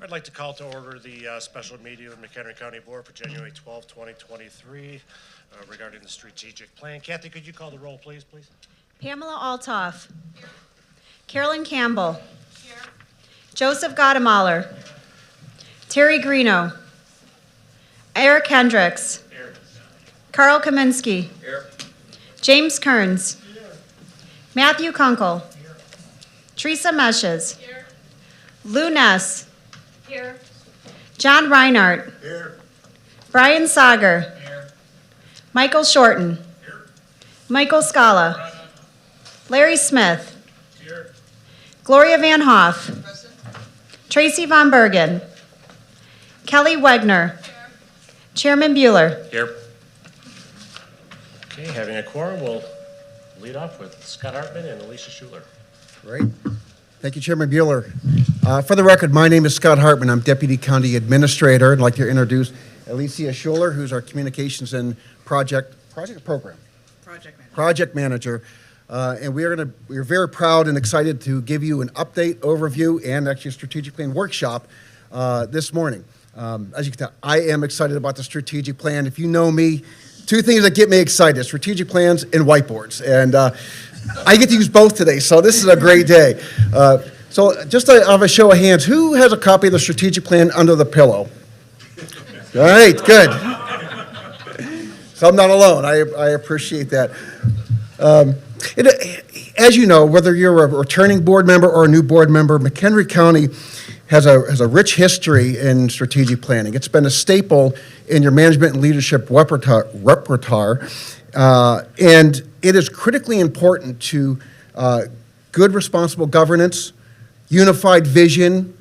I'd like to call to order the special meeting of the McHenry County Board for January 12, 2023 regarding the strategic plan. Kathy, could you call the roll, please? Pamela Altoff. Carolyn Campbell. Here. Joseph Gottemoller. Terry Greeno. Eric Hendricks. Here. Carl Kaminsky. Here. James Kearns. Here. Matthew Kunkel. Here. Teresa Meshes. Here. Lou Ness. Here. John Reinhardt. Here. Brian Sager. Here. Michael Shorten. Here. Michael Scala. Larry Smith. Here. Gloria Van Hoff. Tracy Von Bergen. Kelly Wegner. Chairman Bueller. Here. Okay, having a quorum, we'll lead off with Scott Hartman and Alicia Schuler. Great. Thank you, Chairman Bueller. For the record, my name is Scott Hartman. I'm Deputy County Administrator. I'd like to introduce Alicia Schuler, who's our Communications and Project Manager. And we're very proud and excited to give you an update, overview, and actually a strategic plan workshop this morning. As you can tell, I am excited about the strategic plan. If you know me, two things that get me excited: strategic plans and whiteboards. And I get to use both today, so this is a great day. So just to have a show of hands, who has a copy of the strategic plan under the pillow? All right, good. So I'm not alone. I appreciate that. As you know, whether you're a returning board member or a new board member, McHenry County has a rich history in strategic planning. It's been a staple in your management and leadership repertoire, and it is critically important to good, responsible governance, unified vision,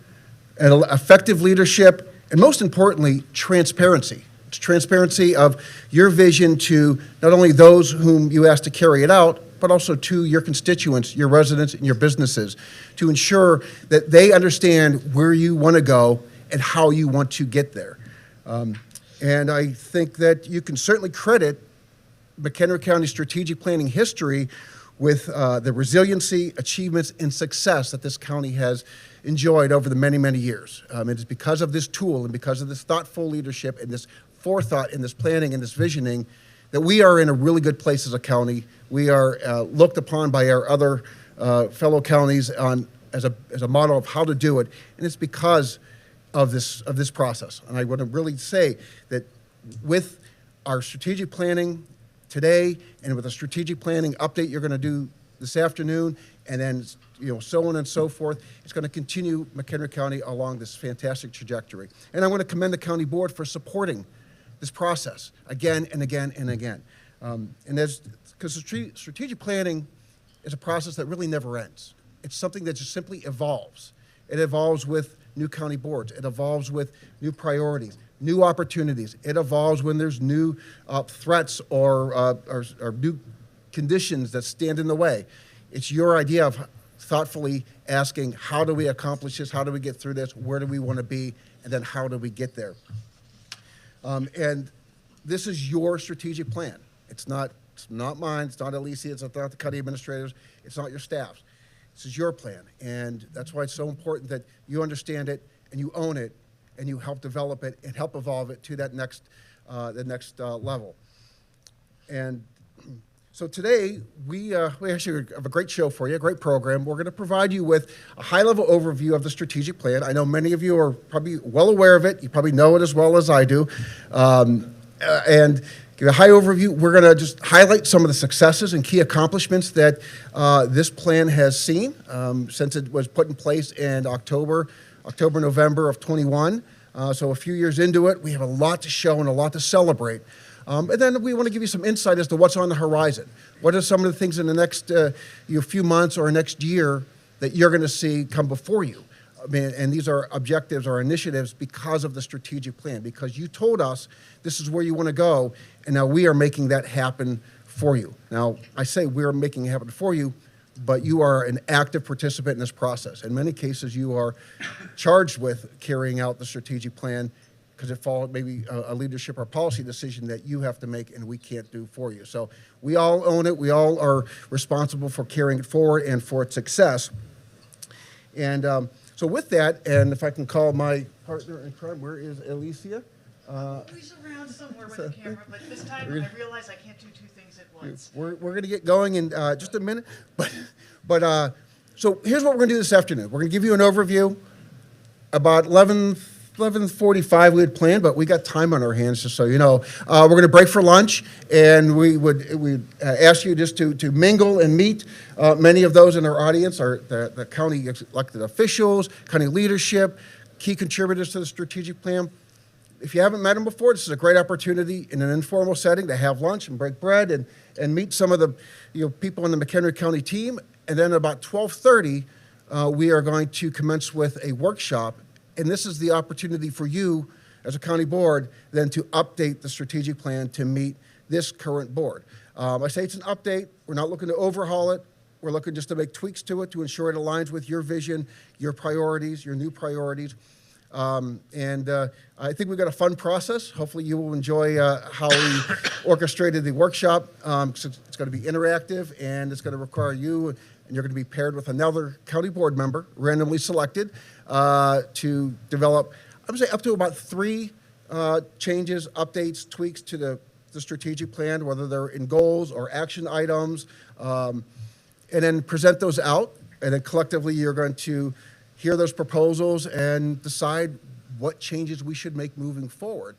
and effective leadership, and most importantly, transparency. It's transparency of your vision to not only those whom you ask to carry it out, but also to your constituents, your residents, and your businesses, to ensure that they understand where you want to go and how you want to get there. And I think that you can certainly credit McHenry County strategic planning history with the resiliency, achievements, and success that this county has enjoyed over the many, many years. It is because of this tool and because of this thoughtful leadership and this forethought and this planning and this visioning that we are in a really good place as a county. We are looked upon by our other fellow counties as a model of how to do it, and it's because of this process. And I want to really say that with our strategic planning today and with the strategic planning update you're going to do this afternoon, and then so on and so forth, it's going to continue McHenry County along this fantastic trajectory. And I want to commend the county board for supporting this process again and again and again. Because strategic planning is a process that really never ends. It's something that just simply evolves. It evolves with new county boards. It evolves with new priorities, new opportunities. It evolves when there's new threats or new conditions that stand in the way. It's your idea of thoughtfully asking, how do we accomplish this? How do we get through this? Where do we want to be? And then how do we get there? And this is your strategic plan. It's not mine. It's not Alicia. It's not the county administrators. It's not your staff's. This is your plan, and that's why it's so important that you understand it and you own it and you help develop it and help evolve it to that next level. And so today we actually have a great show for you, a great program. We're going to provide you with a high-level overview of the strategic plan. I know many of you are probably well aware of it. You probably know it as well as I do, and give a high overview. We're going to just highlight some of the successes and key accomplishments that this plan has seen since it was put in place in October, November of 21. So a few years into it, we have a lot to show and a lot to celebrate. And then we want to give you some insight as to what's on the horizon. What are some of the things in the next few months or next year that you're going to see come before you? And these are objectives or initiatives because of the strategic plan, because you told us this is where you want to go, and now we are making that happen for you. Now, I say we're making it happen for you, but you are an active participant in this process. In many cases, you are charged with carrying out the strategic plan because it followed maybe a leadership or policy decision that you have to make and we can't do for you. So we all own it. We all are responsible for carrying it forward and for its success. And So with that, and if I can call my partner in crime, where is Alicia? He's around somewhere with the camera, but this time I realize I can't do two things at once. We're going to get going in just a minute, so here's what we're going to do this afternoon. We're going to give you an overview. About 11:45 we had planned, but we got time on our hands, just so you know. We're going to break for lunch, and we'd ask you just to mingle and meet. Many of those in our audience are the county elected officials, county leadership, key contributors to the strategic plan. If you haven't met them before, this is a great opportunity in an informal setting to have lunch and break bread and meet some of the people on the McHenry County team. And then about 12:30, we are going to commence with a workshop. And this is the opportunity for you as a county board then to update the strategic plan to meet this current board. I say it's an update. We're not looking to overhaul it. We're looking just to make tweaks to it to ensure it aligns with your vision, your priorities, your new priorities. I think we've got a fun process. Hopefully you will enjoy how we orchestrated the workshop. It's going to be interactive, and it's going to require you, and you're going to be paired with another county board member, randomly selected, to develop, I would say, up to about 3 changes, updates, tweaks to the strategic plan, whether they're in goals or action items, and then present those out, and then collectively you're going to hear those proposals and decide what changes we should make moving forward.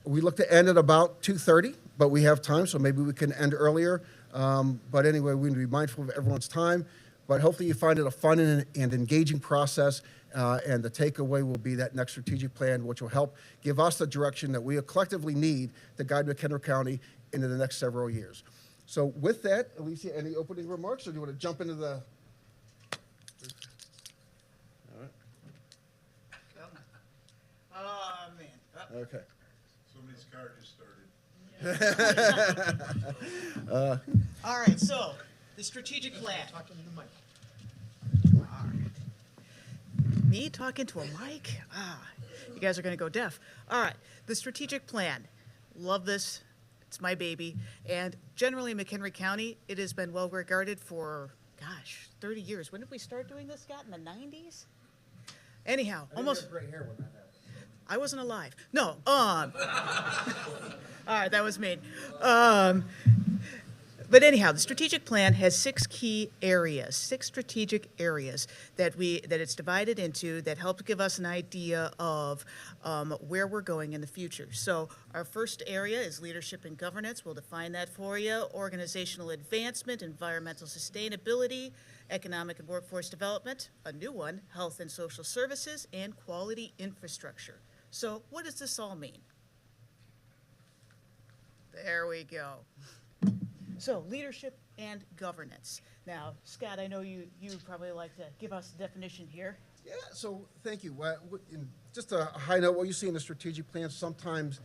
We look to end at about 2:30, but we have time, so maybe we can end earlier. But anyway, we need to be mindful of everyone's time. But hopefully you find it a fun and engaging process, and the takeaway will be that next strategic plan, which will help give us the direction that we collectively need to guide McHenry County into the next several years. So with that, Alicia, any opening remarks, or do you want to jump into the... Oh, man. Okay. Somebody's car just started. All right, so the strategic plan. Talking to the mic. Me talking to a mic? You guys are going to go deaf. All right, the strategic plan. Love this. It's my baby. And generally in McHenry County, it has been well regarded for, 30 years. When did we start doing this, Scott? In the 90s? Anyhow, almost. Gray hair when that happened. I wasn't alive. No. All right, that was me. But anyhow, the strategic plan has 6 key areas, 6 strategic areas that it's divided into that help give us an idea of where we're going in the future. So our first area is leadership and governance. We'll define that for you. Organizational advancement, environmental sustainability, economic and workforce development. A new one, health and social services, and quality infrastructure. So what does this all mean? There we go. So leadership and governance. Now, Scott, I know you probably like to give us the definition here. Yeah, so thank you. Just a high note, what you see in the strategic plan, sometimes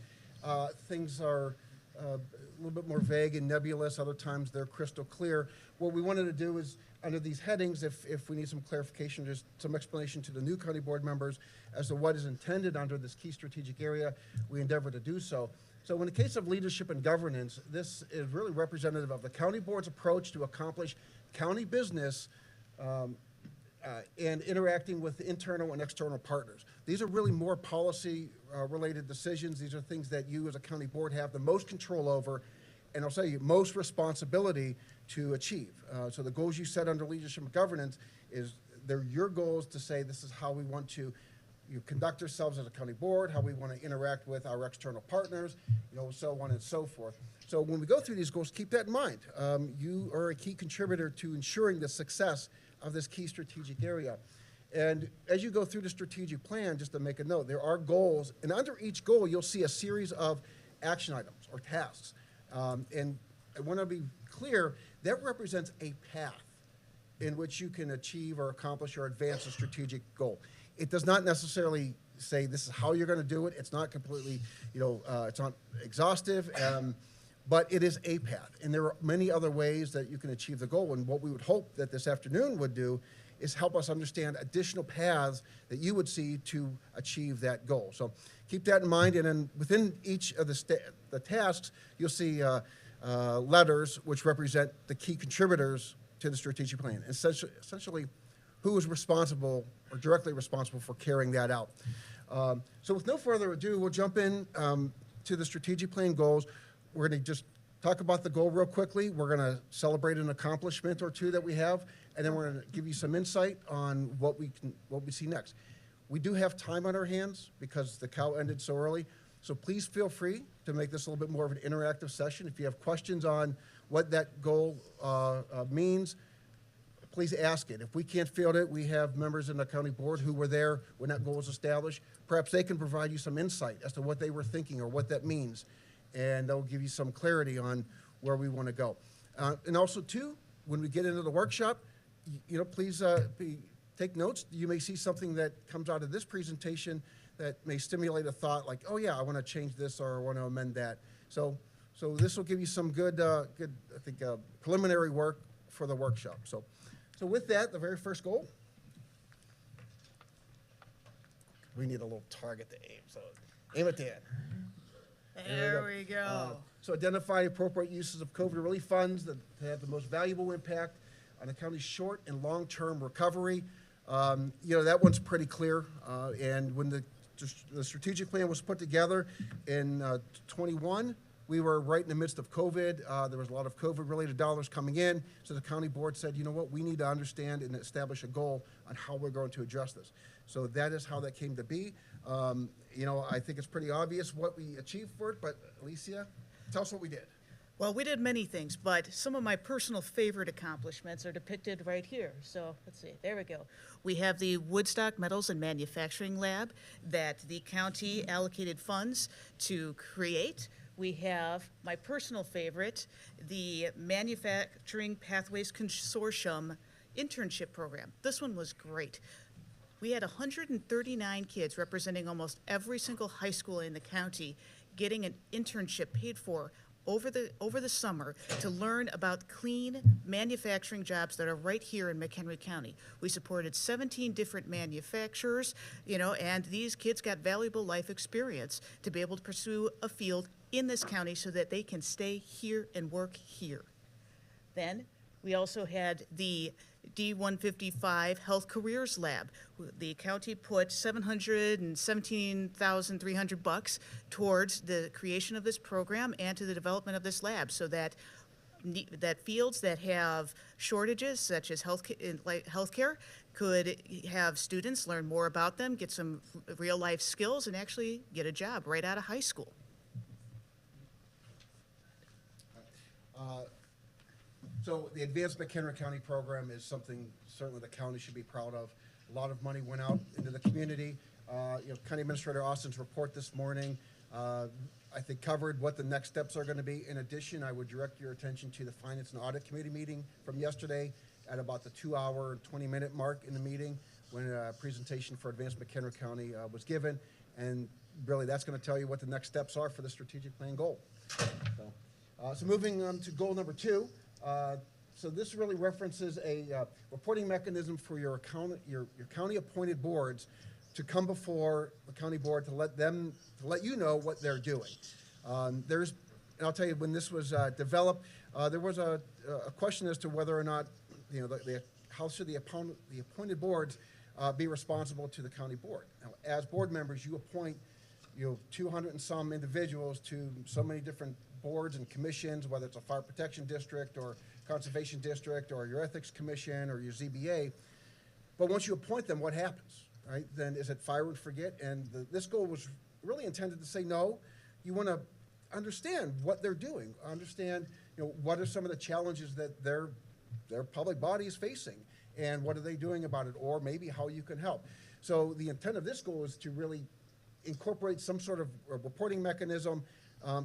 things are a little bit more vague and nebulous. Other times they're crystal clear. What we wanted to do is, under these headings, if we need some clarification, just some explanation to the new county board members as to what is intended under this key strategic area, we endeavor to do so. So in the case of leadership and governance, this is really representative of the county board's approach to accomplish county business and interacting with internal and external partners. These are really more policy-related decisions. These are things that you as a county board have the most control over, and I'll say most responsibility to achieve. So the goals you set under leadership and governance they're your goals to say this is how we want to conduct ourselves as a county board, how we want to interact with our external partners, so on and so forth. So when we go through these goals, keep that in mind. You are a key contributor to ensuring the success of this key strategic area. And as you go through the strategic plan, just to make a note, there are goals, and under each goal, you'll see a series of action items or tasks. And I want to be clear, that represents a path in which you can achieve or accomplish or advance a strategic goal. It does not necessarily say this is how you're going to do it. It's not completely, it's not exhaustive, but it is a path. And there are many other ways that you can achieve the goal. And what we would hope that this afternoon would do is help us understand additional paths that you would see to achieve that goal. So keep that in mind. And then within each of the tasks, you'll see letters which represent the key contributors to the strategic plan. Essentially, who is responsible or directly responsible for carrying that out. So with no further ado, we'll jump in to the strategic plan goals. We're going to just talk about the goal real quickly. We're going to celebrate an accomplishment or two that we have, and then we're going to give you some insight on what we see next. We do have time on our hands because the cow ended so early, so please feel free to make this a little bit more of an interactive session. If you have questions on what that goal means, please ask it. If we can't field it, we have members in the county board who were there when that goal was established. Perhaps they can provide you some insight as to what they were thinking or what that means, and they'll give you some clarity on where we want to go. And also, too, when we get into the workshop, please take notes. You may see something that comes out of this presentation that may stimulate a thought like, oh yeah, I want to change this or I want to amend that. So this will give you some good I think, preliminary work for the workshop. So with that, the very first goal, we need a little target to aim. So aim at the end. There we go. So identify appropriate uses of COVID relief funds that have the most valuable impact on the county's short and long-term recovery. That one's pretty clear. And when the strategic plan was put together in 21, we were right in the midst of COVID. There was a lot of COVID-related dollars coming in. So the county board said, you know what, we need to understand and establish a goal on how we're going to address this. So that is how that came to be. I think it's pretty obvious what we achieved for it, but Alicia, tell us what we did. Well, we did many things, but some of my personal favorite accomplishments are depicted right here. So let's see, there we go. We have the Woodstock Metals and Manufacturing Lab that the county allocated funds to create. We have my personal favorite, the Manufacturing Pathways Consortium internship program. This one was great. We had 139 kids representing almost every single high school in the county getting an internship paid for over the summer to learn about clean manufacturing jobs that are right here in McHenry County. We supported 17 different manufacturers, and these kids got valuable life experience to be able to pursue a field in this county so that they can stay here and work here. Then we also had the D155 Health Careers Lab. The county put $717,300 towards the creation of this program and to the development of this lab so that fields that have shortages, such as healthcare, could have students learn more about them, get some real-life skills, and actually get a job right out of high school. So the Advanced McHenry County program is something certainly the county should be proud of. A lot of money went out into the community. County Administrator Austin's report this morning, I think, covered what the next steps are going to be. In addition, I would direct your attention to the Finance and Audit Committee meeting from yesterday at about the 2-hour and 20-minute mark in the meeting when a presentation for Advanced McHenry County was given. And really, that's going to tell you what the next steps are for the strategic plan goal. So moving on to goal number 2. So this really references a reporting mechanism for your county-appointed boards to come before the county board to let you know what they're doing. And I'll tell you, when this was developed, there was a question as to whether or not how should the appointed boards be responsible to the county board. Now, as board members, you appoint 200 and some individuals to so many different boards and commissions, whether it's a fire protection district or conservation district or your ethics commission or your ZBA. But once you appoint them, what happens, right? Then is it fire and forget? And this goal was really intended to say, no, you want to understand what they're doing, understand what are some of the challenges that their public body is facing, and what are they doing about it, or maybe how you can help. So the intent of this goal is to really incorporate some sort of reporting mechanism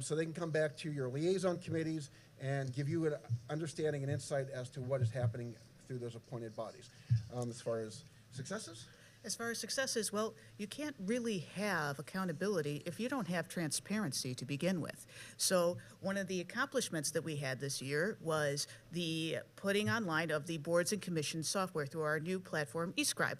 so they can come back to your liaison committees and give you an understanding and insight as to what is happening through those appointed bodies. As far as successes? As far as successes, well, you can't really have accountability if you don't have transparency to begin with. So one of the accomplishments that we had this year was the putting online of the boards and commissions software through our new platform, eScribe,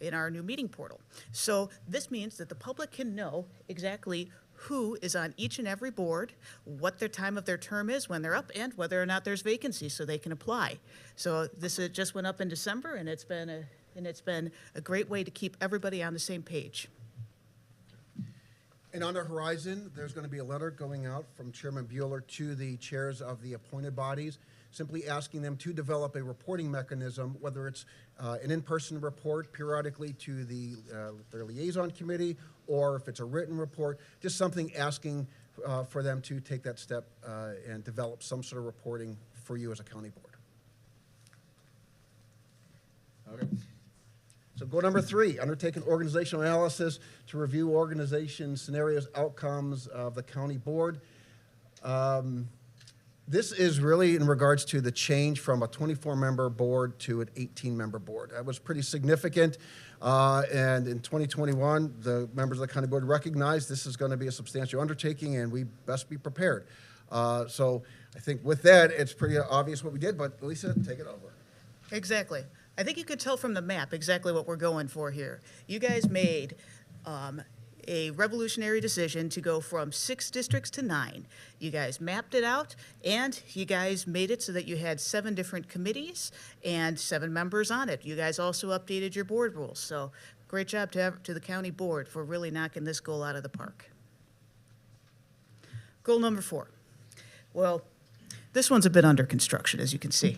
in our new meeting portal. So this means that the public can know exactly who is on each and every board, what their time of their term is, when they're up, and whether or not there's vacancies so they can apply. So this just went up in December, and it's been and it's been a great way to keep everybody on the same page. And on the horizon, there's going to be a letter going out from Chairman Bueller to the chairs of the appointed bodies, simply asking them to develop a reporting mechanism, whether it's an in-person report periodically to their liaison committee, or if it's a written report, just something asking for them to take that step and develop some sort of reporting for you as a county board. Okay. So goal number 3, undertake an organizational analysis to review organization scenarios, outcomes of the county board. This is really in regards to the change from a 24-member board to an 18-member board. That was pretty significant, and in 2021, the members of the county board recognized this is going to be a substantial undertaking, and we best be prepared. So I think with that, it's pretty obvious what we did, but Lisa, take it over. Exactly. I think you could tell from the map exactly what we're going for here. You guys made a revolutionary decision to go from 6 districts to 9. You guys mapped it out, and you guys made it so that you had 7 different committees and 7 members on it. You guys also updated your board rules. So great job to the county board for really knocking this goal out of the park. Goal number 4. Well, this one's a bit under construction, as you can see.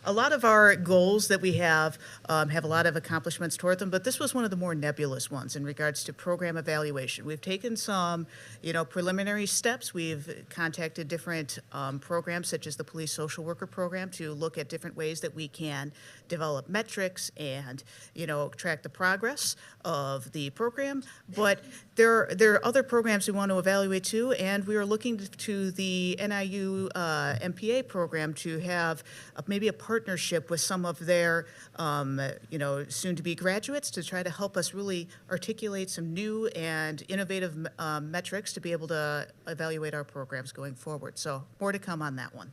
A lot of our goals that we have a lot of accomplishments toward them, but this was one of the more nebulous ones in regards to program evaluation. We've taken some, preliminary steps. We've contacted different programs, such as the police social worker program, to look at different ways that we can develop metrics and, track the progress of the program. But there are other programs we want to evaluate too, and we are looking to the NIU MPA program to have maybe a partnership with some of their, soon-to-be graduates to try to help us really articulate some new and innovative metrics to be able to evaluate our programs going forward. So more to come on that one.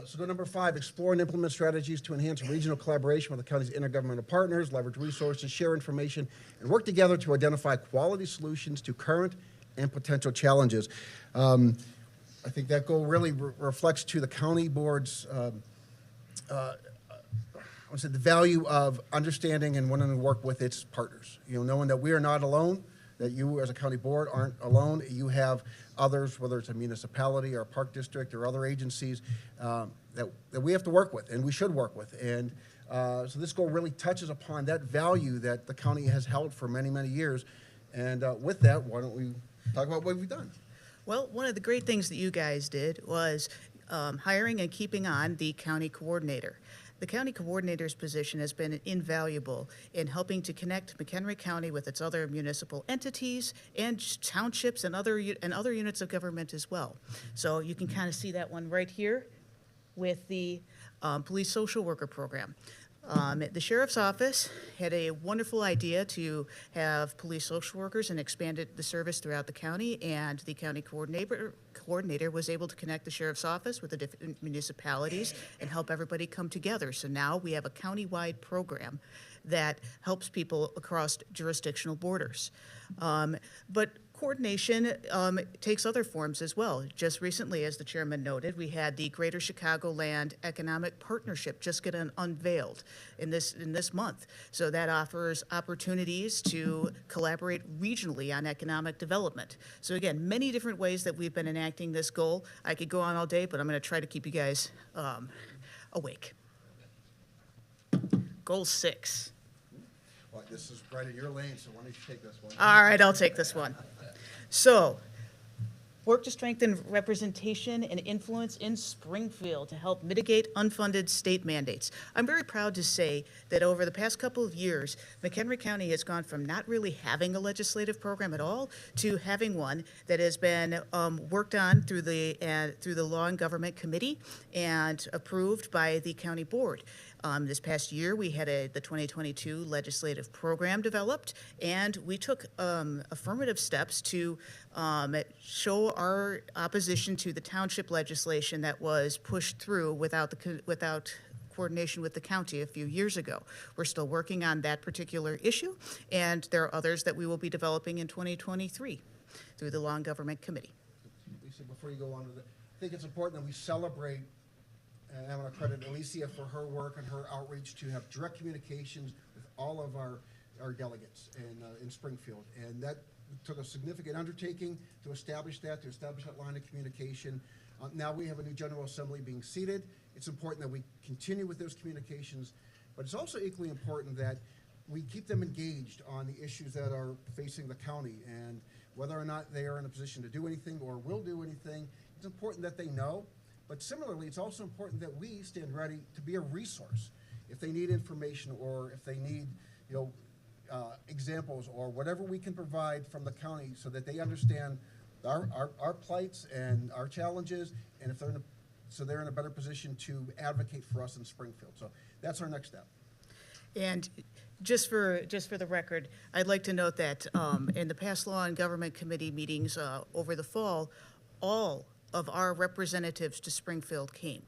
So go number 5, explore and implement strategies to enhance regional collaboration with the county's intergovernmental partners, leverage resources, share information, and work together to identify quality solutions to current and potential challenges. I think that goal really reflects to the county board's, the value of understanding and wanting to work with its partners. Knowing that we are not alone, that you as a county board aren't alone. You have others, whether it's a municipality or a park district or other agencies that we have to work with and we should work with. And so this goal really touches upon that value that the county has held for many, many years. And with that, why don't we talk about what we've done? Well, one of the great things that you guys did was hiring and keeping on the county coordinator. The county coordinator's position has been invaluable in helping to connect McHenry County with its other municipal entities and townships and other units of government as well. So you can kind of see that one right here with the police social worker program. The sheriff's office had a wonderful idea to have police social workers and expanded the service throughout the county, and the county coordinator was able to connect the sheriff's office with the different municipalities and help everybody come together. So now we have a county-wide program that helps people across jurisdictional borders. But coordination takes other forms as well. Just recently, as the chairman noted, we had the Greater Chicagoland Economic Partnership just get unveiled in this month. So that offers opportunities to collaborate regionally on economic development. So again, many different ways that we've been enacting this goal. I could go on all day, but I'm going to try to keep you guys awake. Goal 6. Well, this is right in your lane, so why don't you take this one? All right, I'll take this one. So, work to strengthen representation and influence in Springfield to help mitigate unfunded state mandates. I'm very proud to say that over the past couple of years, McHenry County has gone from not really having a legislative program at all to having one that has been worked on through the Law and Government Committee and approved by the county board. This past year, we had the 2022 legislative program developed, and we took affirmative steps to show our opposition to the township legislation that was pushed through without coordination with the county a few years ago. We're still working on that particular issue, and there are others that we will be developing in 2023 through the Law and Government Committee. Lisa, before you go on to that, I think it's important that we celebrate and I want to credit Alicia for her work and her outreach to have direct communications with all of our delegates in Springfield. And that took a significant undertaking to establish that line of communication. Now we have a new General Assembly being seated. It's important that we continue with those communications, but it's also equally important that we keep them engaged on the issues that are facing the county, and whether or not they are in a position to do anything or will do anything, it's important that they know. But similarly, it's also important that we stand ready to be a resource. If they need information or if they need, examples or whatever we can provide from the county so that they understand our plights and our challenges, and if they're in a better position to advocate for us in Springfield. So that's our next step. And just for the record, I'd like to note that in the past law and government committee meetings over the fall, all of our representatives to Springfield came,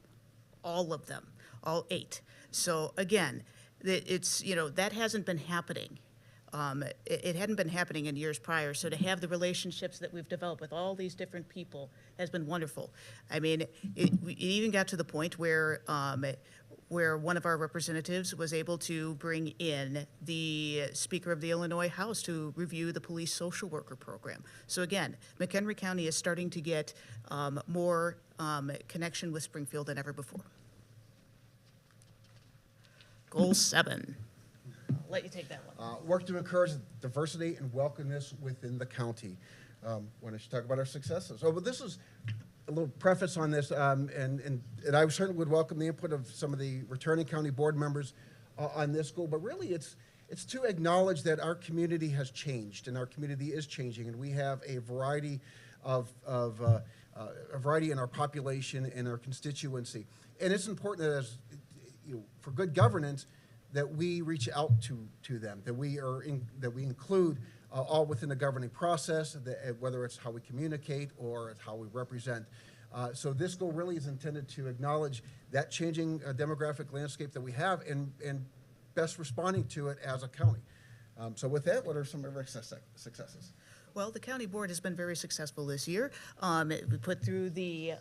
all of them, all 8. So again, it's, that hasn't been happening. It hadn't been happening in years prior, so to have the relationships that we've developed with all these different people has been wonderful. I mean, it even got to the point where one of our representatives was able to bring in the Speaker of the Illinois House to review the police social worker program. So again, McHenry County is starting to get more connection with Springfield than ever before. Goal 7. I'll let you take that one. Work to encourage diversity and welcomeness within the county. When I should talk about our successes. But this is a little preface on this, and I certainly would welcome the input of some of the returning county board members on this goal. But really, it's to acknowledge that our community has changed, and our community is changing, and we have a variety in our population and our constituency. And it's important that for good governance, that we reach out to them, that we include all within the governing process, whether it's how we communicate or how we represent. So this goal really is intended to acknowledge that changing demographic landscape that we have and best responding to it as a county. So with that, what are some of our successes? Well, the county board has been very successful this year. We put through the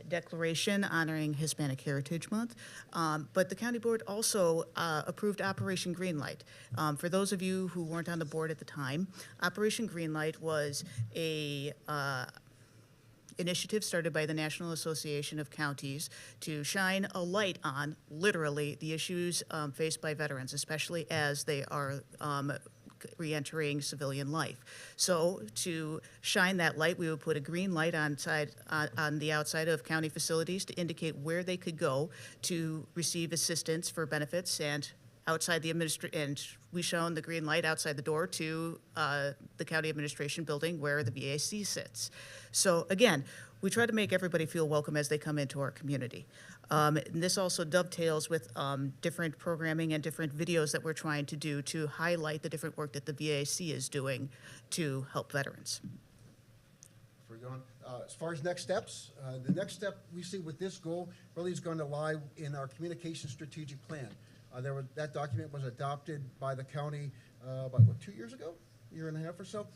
declaration honoring Hispanic Heritage Month, but the county board also approved Operation Greenlight. For those of you who weren't on the board at the time, Operation Greenlight was a initiative started by the National Association of Counties to shine a light on, literally, the issues faced by veterans, especially as they are re-entering civilian life. So to shine that light, we would put a green light on the outside of county facilities to indicate where they could go to receive assistance for benefits, and outside the and we shone the green light outside the door to the county administration building where the VAC sits. So again, we try to make everybody feel welcome as they come into our community. And this also dovetails with different programming and different videos that we're trying to do to highlight the different work that the VAC is doing to help veterans. As far as next steps, the next step we see with this goal really is going to lie in our communication strategic plan. That document was adopted by the county about 2 years ago? Year and a half or so.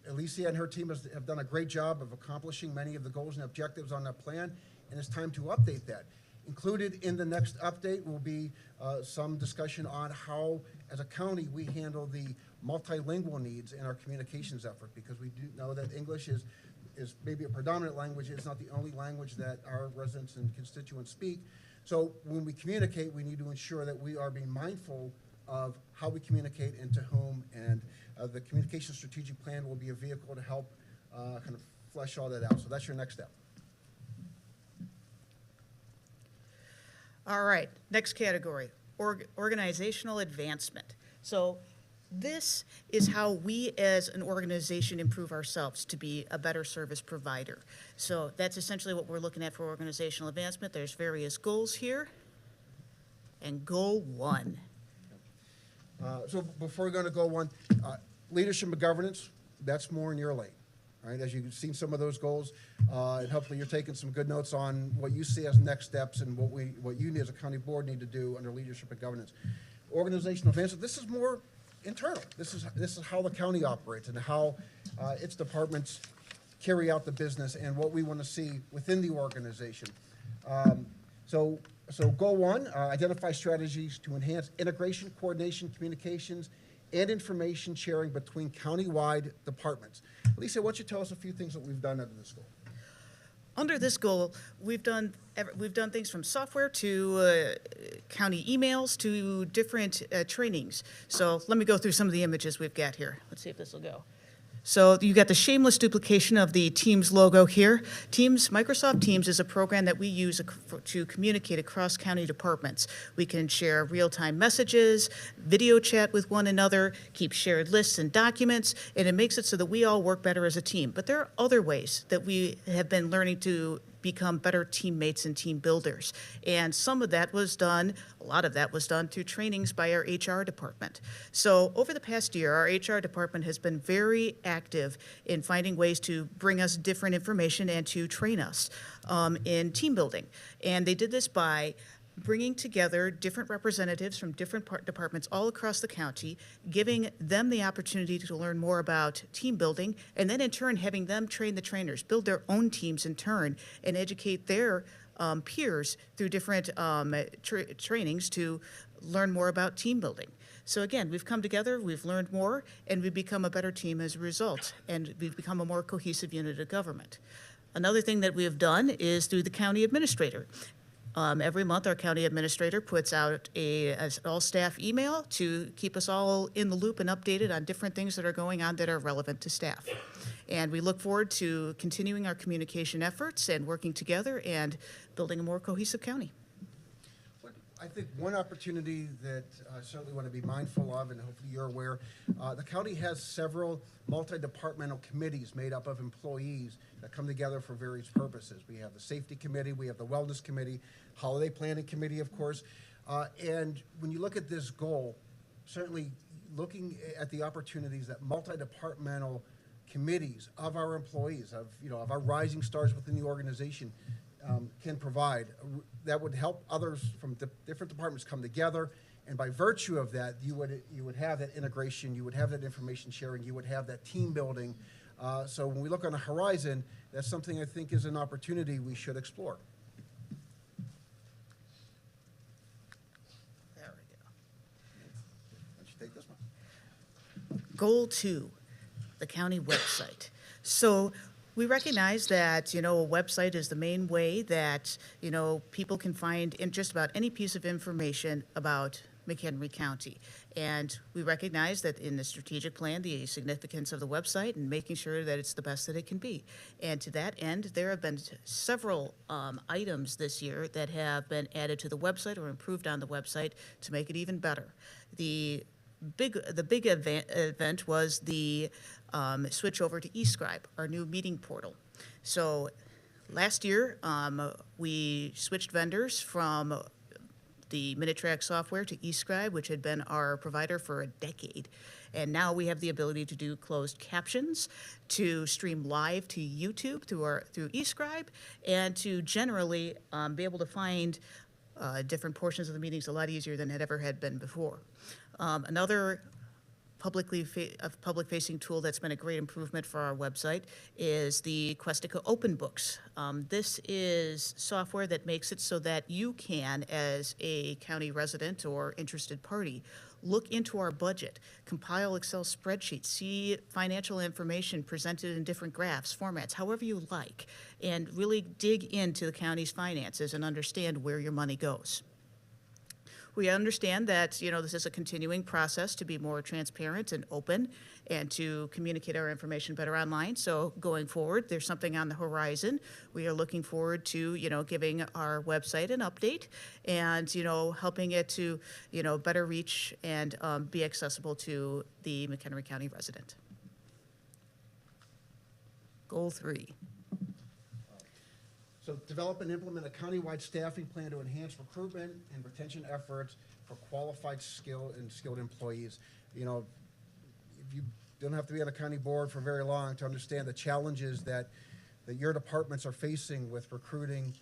Alicia and her team have done a great job of accomplishing many of the goals and objectives on that plan, and it's time to update that. Included in the next update will be some discussion on how, as a county, we handle the multilingual needs in our communications effort, because we do know that English is maybe a predominant language. It's not the only language that our residents and constituents speak. So when we communicate, we need to ensure that we are being mindful of how we communicate and to whom, and the communication strategic plan will be a vehicle to help kind of flesh all that out. So that's your next step. All right, next category, organizational advancement. So this is how we as an organization improve ourselves to be a better service provider. So that's essentially what we're looking at for organizational advancement. There's various goals here. And goal 1. So before we go to goal 1, leadership and governance, that's more in your lane, right? As you've seen some of those goals, and hopefully you're taking some good notes on what you see as next steps and what you as a county board need to do under leadership and governance. Organizational advancement, this is more internal. This is how the county operates and how its departments carry out the business and what we want to see within the organization. So goal one, identify strategies to enhance integration, coordination, communications, and information sharing between county-wide departments. Lisa, why don't you tell us a few things that we've done under this goal? Under this goal, we've done things from software to county emails to different trainings. So let me go through some of the images we've got here. Let's see if this will go. So you got the shameless duplication of the Teams logo here. Teams, Microsoft Teams is a program that we use to communicate across county departments. We can share real-time messages, video chat with one another, keep shared lists and documents, and it makes it so that we all work better as a team. But there are other ways that we have been learning to become better teammates and team builders. And some of that was done, a lot of that was done through trainings by our HR department. So over the past year, our HR department has been very active in finding ways to bring us different information and to train us in team building. And they did this by bringing together different representatives from different departments all across the county, giving them the opportunity to learn more about team building, and then in turn having them train the trainers, build their own teams in turn, and educate their peers through different trainings to learn more about team building. So again, we've come together, we've learned more, and we've become a better team as a result, and we've become a more cohesive unit of government. Another thing that we have done is through the county administrator. Every month, our county administrator puts out an all-staff email to keep us all in the loop and updated on different things that are going on that are relevant to staff. And we look forward to continuing our communication efforts and working together and building a more cohesive county. I think one opportunity that I certainly want to be mindful of, and hopefully you're aware, the county has several multi-departmental committees made up of employees that come together for various purposes. We have the safety committee, we have the wellness committee, holiday planning committee, of course. And when you look at this goal, certainly looking at the opportunities that multi-departmental committees of our employees, of our rising stars within the organization, can provide, that would help others from different departments come together, and by virtue of that, you would have that integration, you would have that information sharing, you would have that team building. So when we look on the horizon, that's something I think is an opportunity we should explore. There we go. Why don't you take this one? Goal 2, the county website. So we recognize that, a website is the main way that, people can find in just about any piece of information about McHenry County. And we recognize that in the strategic plan, the significance of the website and making sure that it's the best that it can be. And to that end, there have been several items this year that have been added to the website or improved on the website to make it even better. The big event was the switch over to eScribe, our new meeting portal. So last year, we switched vendors from the Minitrack software to eScribe, which had been our provider for a decade. And now we have the ability to do closed captions, to stream live to YouTube through eScribe, and to generally be able to find different portions of the meetings a lot easier than it ever had been before. Another public-facing tool that's been a great improvement for our website is the Questica Open Books. This is software that makes it so that you can, as a county resident or interested party, look into our budget, compile Excel spreadsheets, see financial information presented in different graphs, formats, however you like, and really dig into the county's finances and understand where your money goes. We understand that, this is a continuing process to be more transparent and open and to communicate our information better online. So going forward, there's something on the horizon. We are looking forward to, giving our website an update and, helping it to, better reach and be accessible to the McHenry County resident. Goal 3. So develop and implement a countywide staffing plan to enhance recruitment and retention efforts for qualified skilled employees. If you don't have to be on a county board for very long to understand the challenges that your departments are facing with recruiting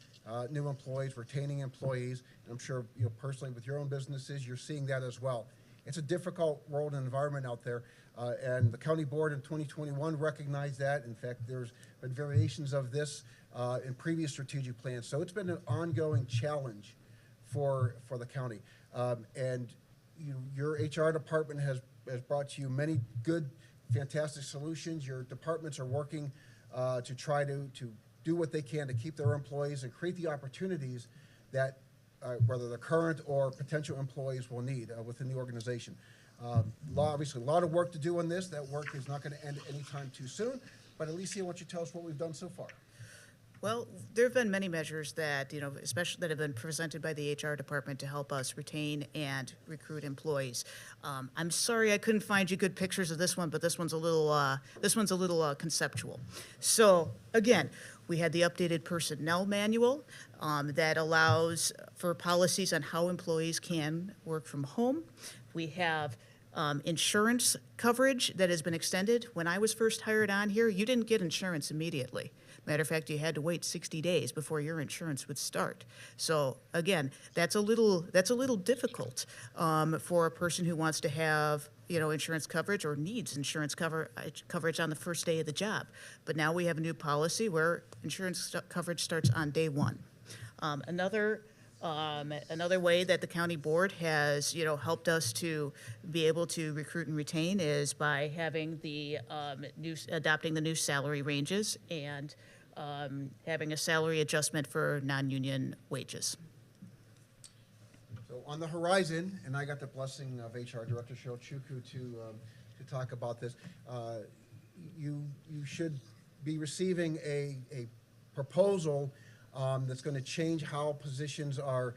new employees, retaining employees. And I'm sure, personally with your own businesses, you're seeing that as well. It's a difficult world and environment out there, and the county board in 2021 recognized that. In fact, there's been variations of this in previous strategic plans. So it's been an ongoing challenge for the county. And your HR department has brought to you many good, fantastic solutions. Your departments are working to try to do what they can to keep their employees and create the opportunities that whether the current or potential employees will need within the organization. Obviously, a lot of work to do on this. That work is not going to end anytime too soon. But Alicia, why don't you tell us what we've done so far? Well, there have been many measures that, especially that have been presented by the HR department to help us retain and recruit employees. I'm sorry I couldn't find you good pictures of this one, but this one's a little conceptual. So again, we had the updated personnel manual that allows for policies on how employees can work from home. We have insurance coverage that has been extended. When I was first hired on here, you didn't get insurance immediately. Matter of fact, you had to wait 60 days before your insurance would start. So again, that's a little difficult for a person who wants to have insurance coverage or needs insurance coverage on the first day of the job. But now we have a new policy where insurance coverage starts on day one. Another way that the county board has, helped us to be able to recruit and retain is by having adopting the new salary ranges and having a salary adjustment for non-union wages. So on the horizon, and I got the blessing of HR Director Cheryl Chukwu to talk about this, you should be receiving a proposal that's going to change how positions are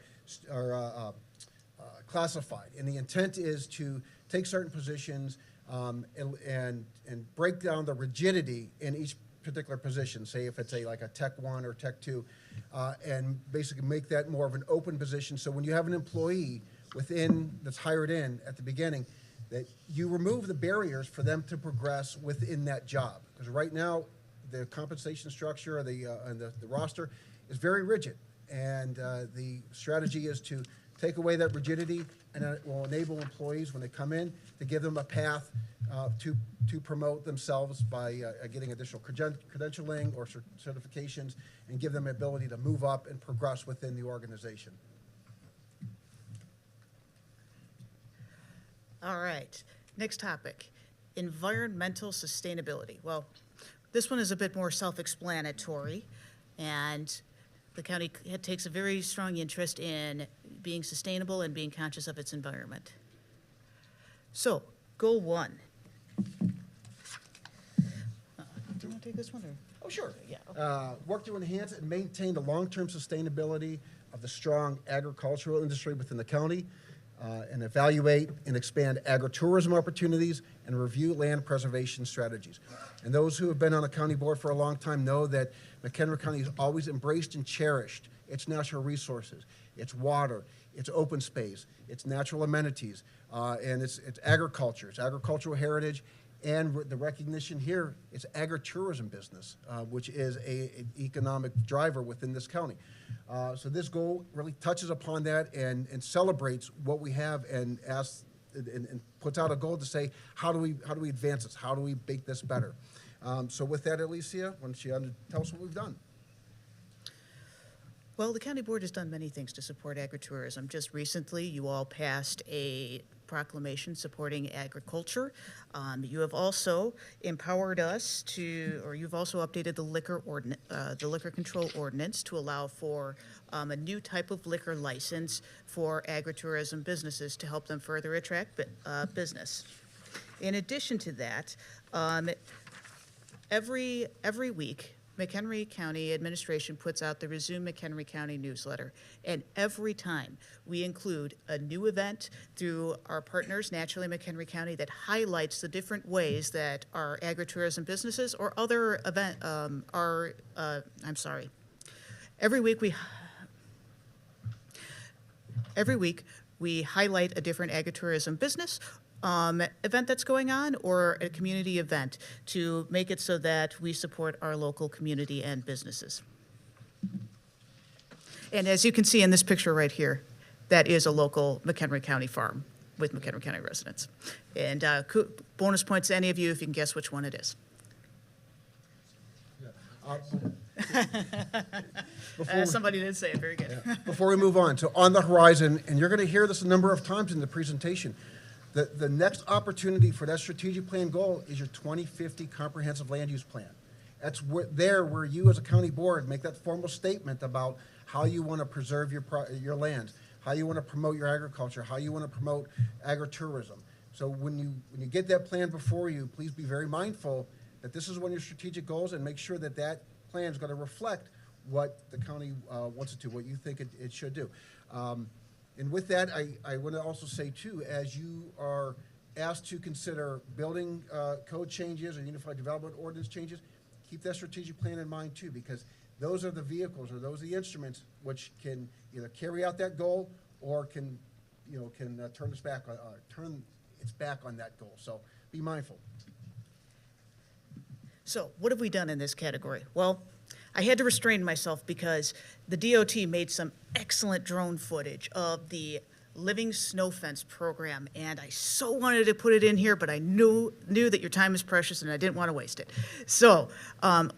classified. And the intent is to take certain positions and break down the rigidity in each particular position. Say if it's like a Tech 1 or Tech 2, and basically make that more of an open position. So when you have an employee that's hired in at the beginning, that you remove the barriers for them to progress within that job. Because right now, the compensation structure and the roster is very rigid, and the strategy is to take away that rigidity, and it will enable employees when they come in to give them a path to promote themselves by getting additional credentialing or certifications, and give them the ability to move up and progress within the organization. All right, next topic, environmental sustainability. Well, this one is a bit more self-explanatory, and the county takes a very strong interest in being sustainable and being conscious of its environment. So, goal 1. Do you want to take this one, or? Oh, sure. Yeah. Work to enhance and maintain the long-term sustainability of the strong agricultural industry within the county, and evaluate and expand agritourism opportunities and review land preservation strategies. And those who have been on the county board for a long time know that McHenry County has always embraced and cherished its natural resources, its water, its open space, its natural amenities, and its agriculture, its agricultural heritage, and the recognition here, it's agritourism business, which is an economic driver within this county. So this goal really touches upon that and celebrates what we have, and asks and puts out a goal to say, how do we advance this? How do we make this better? So with that, Alicia, why don't you tell us what we've done? Well, the county board has done many things to support agritourism. Just recently, you all passed a proclamation supporting agriculture. You have also empowered us or you've also updated the liquor control ordinance to allow for a new type of liquor license for agritourism businesses to help them further attract business. In addition to that, every week, McHenry County Administration puts out the Resume McHenry County newsletter, and every time we include a new event through our partners, Naturally McHenry County, that highlights the different ways that our agritourism businesses or other every week we highlight a different agritourism business event that's going on, or a community event, to make it so that we support our local community and businesses. And as you can see in this picture right here, that is a local McHenry County farm. with McHenry County residents. And bonus points to any of you if you can guess which one it is. Somebody did say it, very good. Before we move on, so on the horizon, and you're going to hear this a number of times in the presentation, the next opportunity for that strategic plan goal is your 2050 comprehensive land use plan. That's where you as a county board make that formal statement about how you want to preserve your land, how you want to promote your agriculture, how you want to promote agritourism. So when you get that plan before you, please be very mindful that this is one of your strategic goals, and make sure that that plan is going to reflect what the county wants it to, what you think it should do. And with that, I want to also say too, as you are asked to consider building code changes or unified development ordinance changes, keep that strategic plan in mind too, because those are the vehicles or those are the instruments which can either carry out that goal or can turn its back on that goal. So be mindful. So what have we done in this category? Well, I had to restrain myself because the DOT made some excellent drone footage of the Living Snow Fence program, and I so wanted to put it in here, but I knew that your time is precious and I didn't want to waste it. So,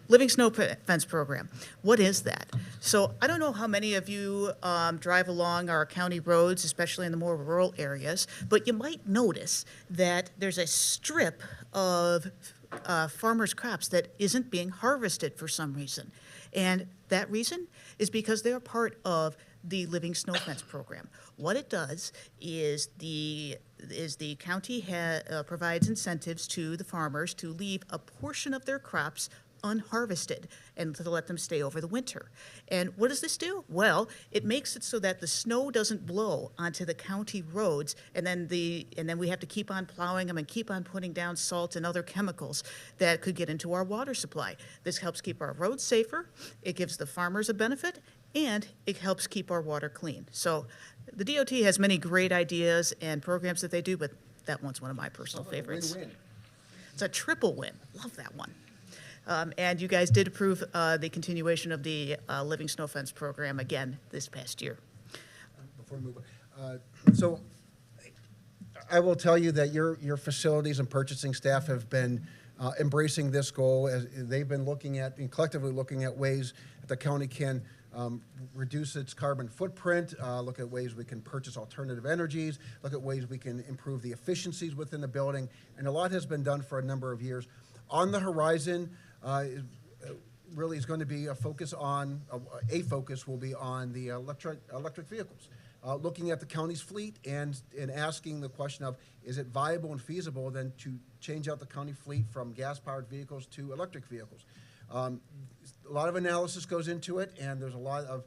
Living Snow Fence program, what is that? So I don't know how many of you drive along our county roads, especially in the more rural areas, but you might notice that there's a strip of farmers' crops that isn't being harvested for some reason. And that reason is because they're part of the Living Snow Fence program. What it does is the county provides incentives to the farmers to leave a portion of their crops unharvested and to let them stay over the winter. And what does this do? Well, it makes it so that the snow doesn't blow onto the county roads, and then we have to keep on plowing them and keep on putting down salt and other chemicals that could get into our water supply. This helps keep our roads safer, it gives the farmers a benefit, and it helps keep our water clean. So the DOT has many great ideas and programs that they do, but that one's one of my personal favorites. Win-win. It's a triple win. Love that one. And you guys did approve the continuation of the Living Snow Fence program again this past year. Before we move on. So I will tell you that your facilities and purchasing staff have been embracing this goal, as they've been looking at and collectively looking at ways that the county can reduce its carbon footprint, look at ways we can purchase alternative energies, look at ways we can improve the efficiencies within the building, and a lot has been done for a number of years. On the horizon, really is going to be a focus will be on the electric vehicles. Looking at the county's fleet and asking the question of, is it viable and feasible then to change out the county fleet from gas-powered vehicles to electric vehicles? A lot of analysis goes into it, and there's a lot of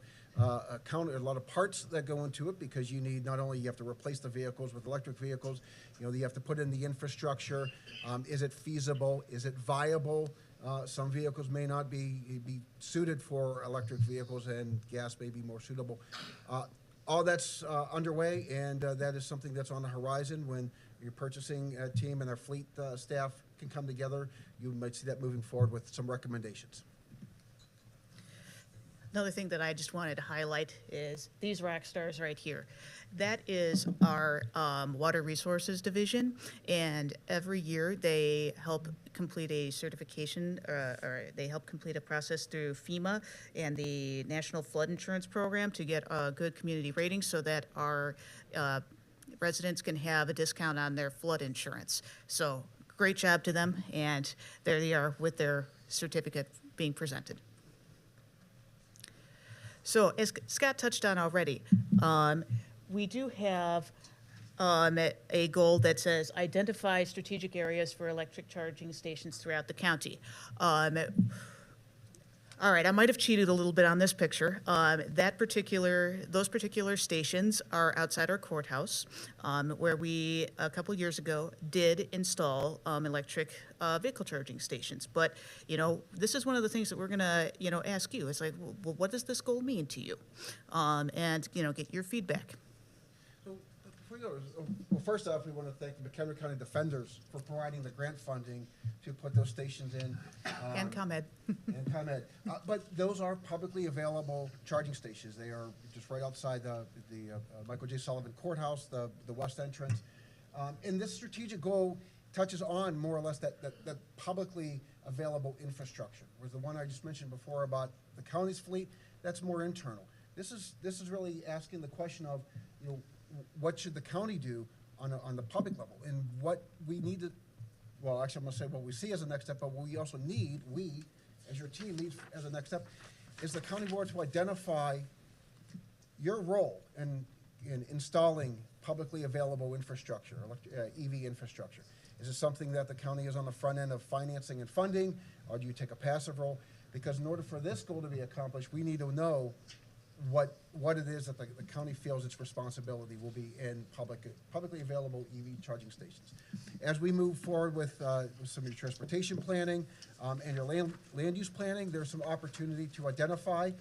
parts that go into it, because you need not only you have to replace the vehicles with electric vehicles, you have to put in the infrastructure. Is it feasible? Is it viable? Some vehicles may not be suited for electric vehicles, and gas may be more suitable. All that's underway, and that is something that's on the horizon. When your purchasing team and their fleet staff can come together, you might see that moving forward with some recommendations. Another thing that I just wanted to highlight is these rock stars right here. That is our Water Resources Division, and every year they help complete a certification, or they help complete a process through FEMA and the National Flood Insurance Program to get a good community rating so that our residents can have a discount on their flood insurance. So great job to them, and there they are with their certificate being presented. So as Scott touched on already, we do have a goal that says identify strategic areas for electric charging stations throughout the county. All right, I might have cheated a little bit on this picture. Those particular stations are outside our courthouse, where we, a couple years ago, did install electric vehicle charging stations. But, this is one of the things that we're gonna, ask you. It's like, well, what does this goal mean to you? And, get your feedback. So, before we go, well, first off, we want to thank the McHenry County Defenders for providing the grant funding to put those stations in. And ComEd. And ComEd. But those are publicly available charging stations. They are just right outside the Michael J. Sullivan Courthouse, the west entrance. And this strategic goal touches on more or less that publicly available infrastructure. Whereas the one I just mentioned before about the county's fleet, that's more internal. This is really asking the question of, what should the county do on the public level, and what we need to, well, actually I'm gonna say what we see as a next step, but what we also need, we, as your team leads as a next step, is the county board to identify your role in installing publicly available infrastructure, EV infrastructure. Is it something that the county is on the front end of financing and funding, or do you take a passive role? Because in order for this goal to be accomplished, we need to know what it is that the county feels its responsibility will be in publicly available EV charging stations. As we move forward with some of your transportation planning and your land use planning, there's some opportunity to identify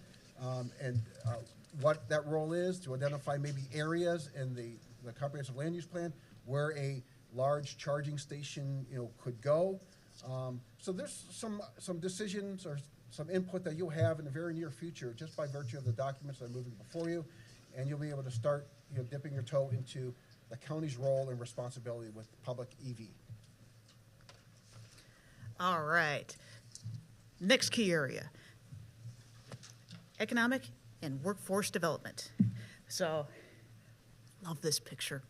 what that role is, to identify maybe areas in the comprehensive land use plan where a large charging station could go. So there's some decisions or some input that you'll have in the very near future just by virtue of the documents that are moving before you, and you'll be able to start dipping your toe into the county's role and responsibility with public EV. All right. Next key area, economic and workforce development. So, love this picture.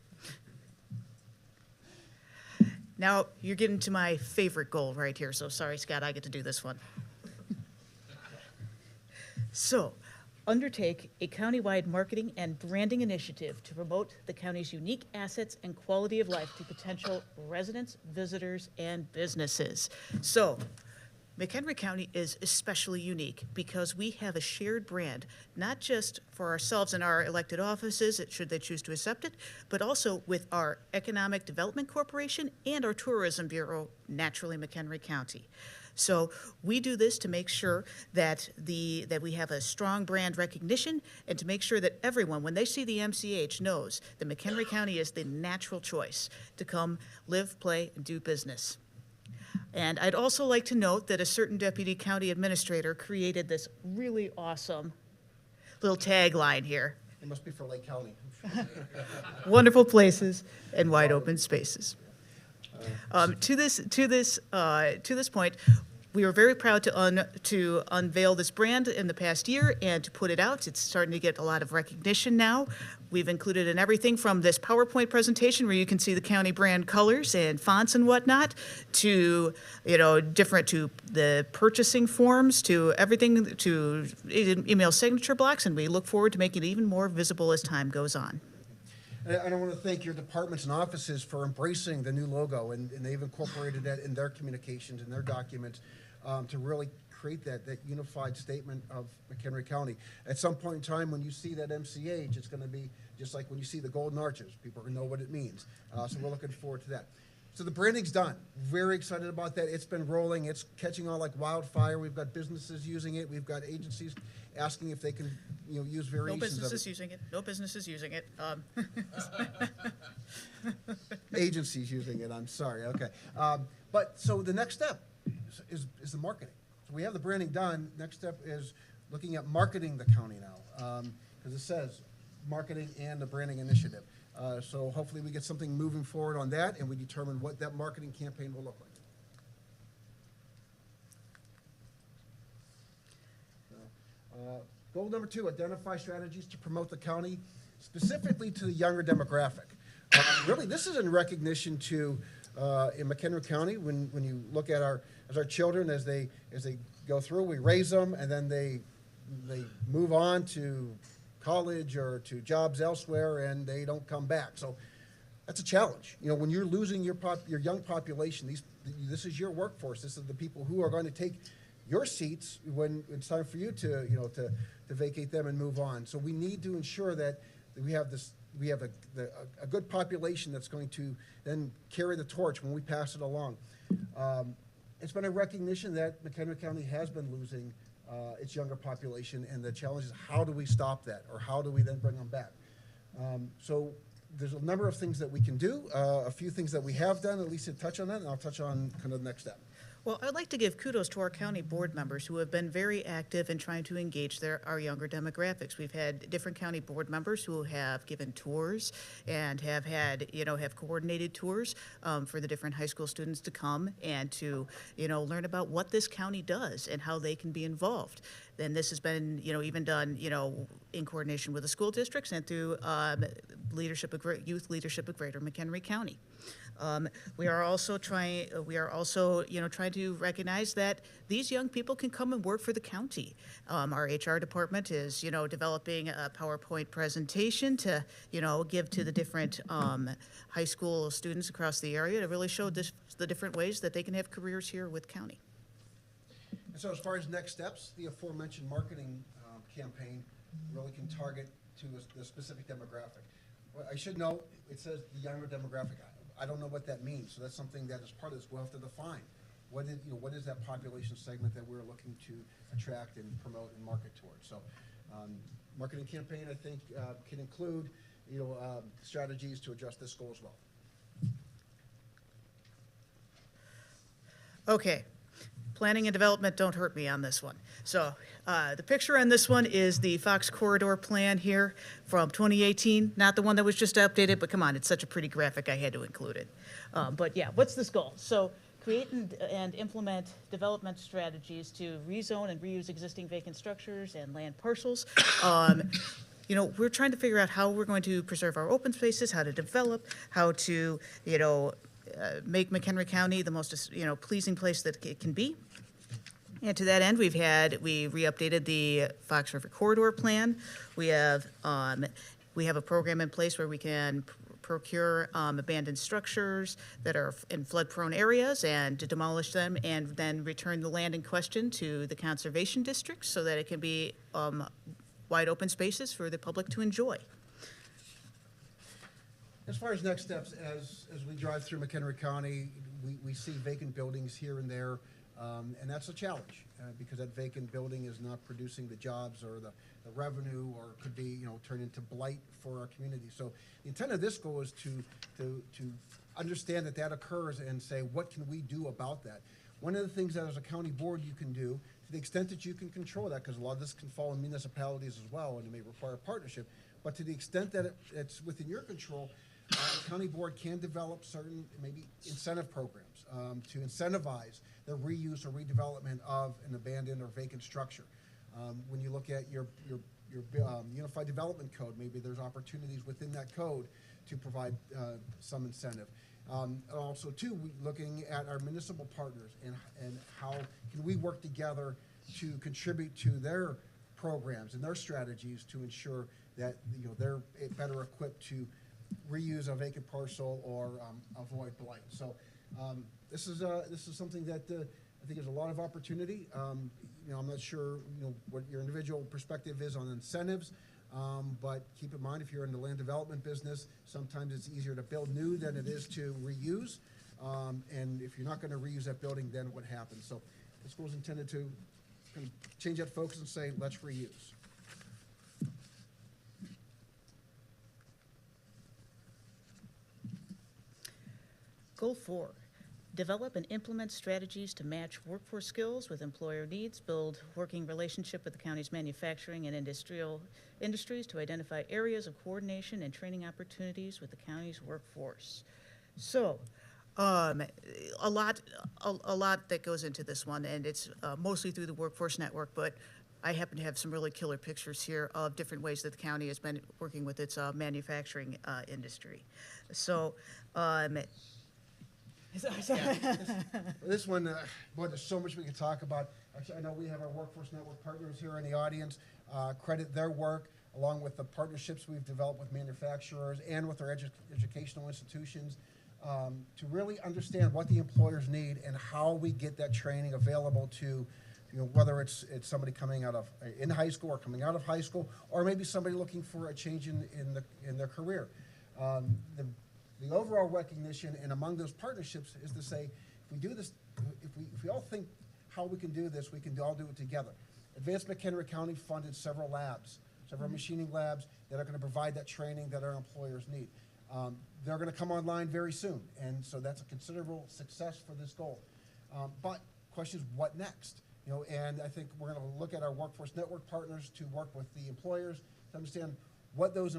Now, you're getting to my favorite goal right here, so sorry, Scott, I get to do this one. So, undertake a countywide marketing and branding initiative to promote the county's unique assets and quality of life to potential residents, visitors, and businesses. So, McHenry County is especially unique because we have a shared brand, not just for ourselves and our elected offices, should they choose to accept it, but also with our Economic Development Corporation and our Tourism Bureau, naturally McHenry County. So we do this to make sure that that we have a strong brand recognition and to make sure that everyone, when they see the MCH, knows that McHenry County is the natural choice to come live, play, and do business. And I'd also like to note that a certain deputy county administrator created this really awesome little tagline here. It must be for Lake County. Wonderful places and wide open spaces. To this point, we were very proud to unveil this brand in the past year and to put it out. It's starting to get a lot of recognition now. We've included in everything from this PowerPoint presentation where you can see the county brand colors and fonts and whatnot to, different to the purchasing forms to everything to email signature blocks, and we look forward to making it even more visible as time goes on. And I want to thank your departments and offices for embracing the new logo, and they've incorporated that in their communications and their documents to really create that unified statement of McHenry County. At some point in time, when you see that MCH, it's going to be just like when you see the Golden Arches. People are going to know what it means. So we're looking forward to that. So the branding's done. Very excited about that. It's been rolling. It's catching on like wildfire. We've got businesses using it. We've got agencies asking if they can, use variations No businesses of it. using it. No businesses using it. Agencies using it, I'm sorry, okay. But so the next step is the marketing. So we have the branding done. Next step is looking at marketing the county now, because it says marketing and the branding initiative. So hopefully we get something moving forward on that, and we determine what that marketing campaign will look like. Goal number 2, identify strategies to promote the county, specifically to the younger demographic. Really, this is in recognition to, in McHenry County, when you look at our children as they go through, we raise them, and then they move on to college or to jobs elsewhere, and they don't come back. So that's a challenge. When you're losing your young population, this is your workforce. This is the people who are going to take your seats when it's time for you to vacate them and move on. So we need to ensure that we have a good population that's going to then carry the torch when we pass it along. It's been a recognition that McHenry County has been losing its younger population, and the challenge is how do we stop that, or how do we then bring them back? So there's a number of things that we can do, a few things that we have done, at least to touch on that, and I'll touch on kind of the next step. Well, I'd like to give kudos to our county board members who have been very active in trying to engage our younger demographics. We've had different county board members who have given tours and have had, have coordinated tours for the different high school students to come and to, learn about what this county does and how they can be involved. And this has been, even done, in coordination with the school districts and through youth leadership of Greater McHenry County. We are also trying to recognize that these young people can come and work for the county. Our HR department is, developing a PowerPoint presentation to, give to the different high school students across the area to really show the different ways that they can have careers here with county. And so as far as next steps, the aforementioned marketing campaign really can target to the specific demographic. Well, I should note, it says the younger demographic. I don't know what that means, so that's something that as part of this we'll have to define. What is that population segment that we're looking to attract and promote and market towards? So, marketing campaign, I think, can include, strategies to address this goal as well. Okay, planning and development, don't hurt me on this one. So the picture on this one is the Fox Corridor Plan here from 2018, not the one that was just updated, but come on, it's such a pretty graphic, I had to include it. But yeah, what's this goal? So create and implement development strategies to rezone and reuse existing vacant structures and land parcels. We're trying to figure out how we're going to preserve our open spaces, how to develop, how to, make McHenry County the most, pleasing place that it can be. And to that end, we re-updated the Fox River Corridor Plan. We have a program in place where we can procure abandoned structures that are in flood-prone areas and to demolish them and then return the land in question to the conservation districts so that it can be wide open spaces for the public to enjoy. As far as next steps, as we drive through McHenry County, we see vacant buildings here and there, and that's a challenge because that vacant building is not producing the jobs or the revenue, or could be turned into blight for our community. So the intent of this goal is to understand that occurs and say, what can we do about that? One of the things that as a county board you can do, to the extent that you can control that, because a lot of this can fall in municipalities as well, and it may require partnership, but to the extent that it's within your control, the county board can develop certain maybe incentive programs to incentivize the reuse or redevelopment of an abandoned or vacant structure. When you look at your Unified Development Code, maybe there's opportunities within that code to provide some incentive. Also, too, looking at our municipal partners and how can we work together to contribute to their programs and their strategies to ensure that they're better equipped to reuse a vacant parcel or avoid blight. So this is something that I think is a lot of opportunity. I'm not sure what your individual perspective is on incentives, but keep in mind if you're in the land development business, sometimes it's easier to build new than it is to reuse. And if you're not going to reuse that building, then what happens? So the school is intended to kind of change that focus and say, let's reuse. Goal 4, develop and implement strategies to match workforce skills with employer needs, build working relationship with the county's manufacturing and industries to identify areas of coordination and training opportunities with the county's workforce. So, a lot that goes into this one, and it's mostly through the Workforce Network, but I happen to have some really killer pictures here of different ways that the county has been working with its manufacturing industry. So, This one, boy, there's so much we can talk about. Actually, I know we have our Workforce Network partners here in the audience. Credit their work, along with the partnerships we've developed with manufacturers and with our educational institutions, to really understand what the employers need and how we get that training available to, whether it's somebody coming out of in high school or coming out of high school, or maybe somebody looking for a change in their career. The overall recognition and among those partnerships is to say, if we do this, if we all think how we can do this, we can all do it together. Advanced McHenry County funded several labs, several machining labs that are going to provide that training that our employers need. They're going to come online very soon, and so that's a considerable success for this goal. But question is, what next? You know, and I think we're going to look at our workforce network partners to work with the employers to understand what those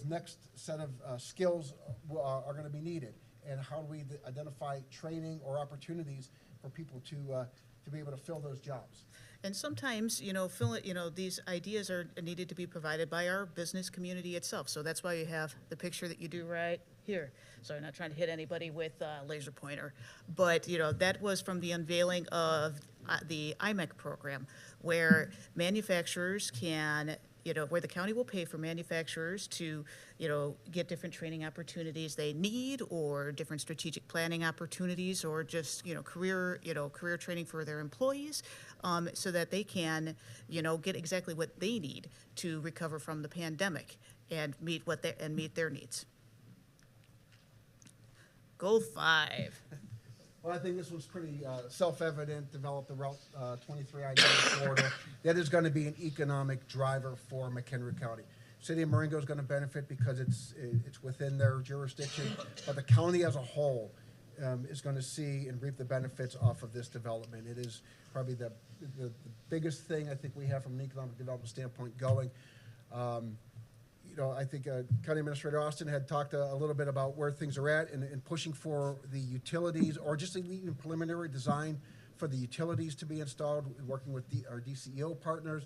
next set of skills are going to be needed, and how do we identify training or opportunities for people to be able to fill those jobs. And sometimes, these ideas are needed to be provided by our business community itself. So that's why you have the picture that you do right here. Sorry, I'm not trying to hit anybody with a laser pointer. But, that was from the unveiling of the IMEC program, where manufacturers can, where the county will pay for manufacturers to, get different training opportunities they need, or different strategic planning opportunities, or just, career training for their employees, so that they can, get exactly what they need to recover from the pandemic and meet their needs. Goal 5. Well, I think this was pretty self-evident, develop the Route 23 identity corridor. That is going to be an economic driver for McHenry County. City of Marengo is going to benefit because it's within their jurisdiction, but the county as a whole is going to see and reap the benefits off of this development. It is probably the biggest thing I think we have from an economic development standpoint going. I think County Administrator Austin had talked a little bit about where things are at and pushing for the utilities, or just even preliminary design for the utilities to be installed, working with our DCEO partners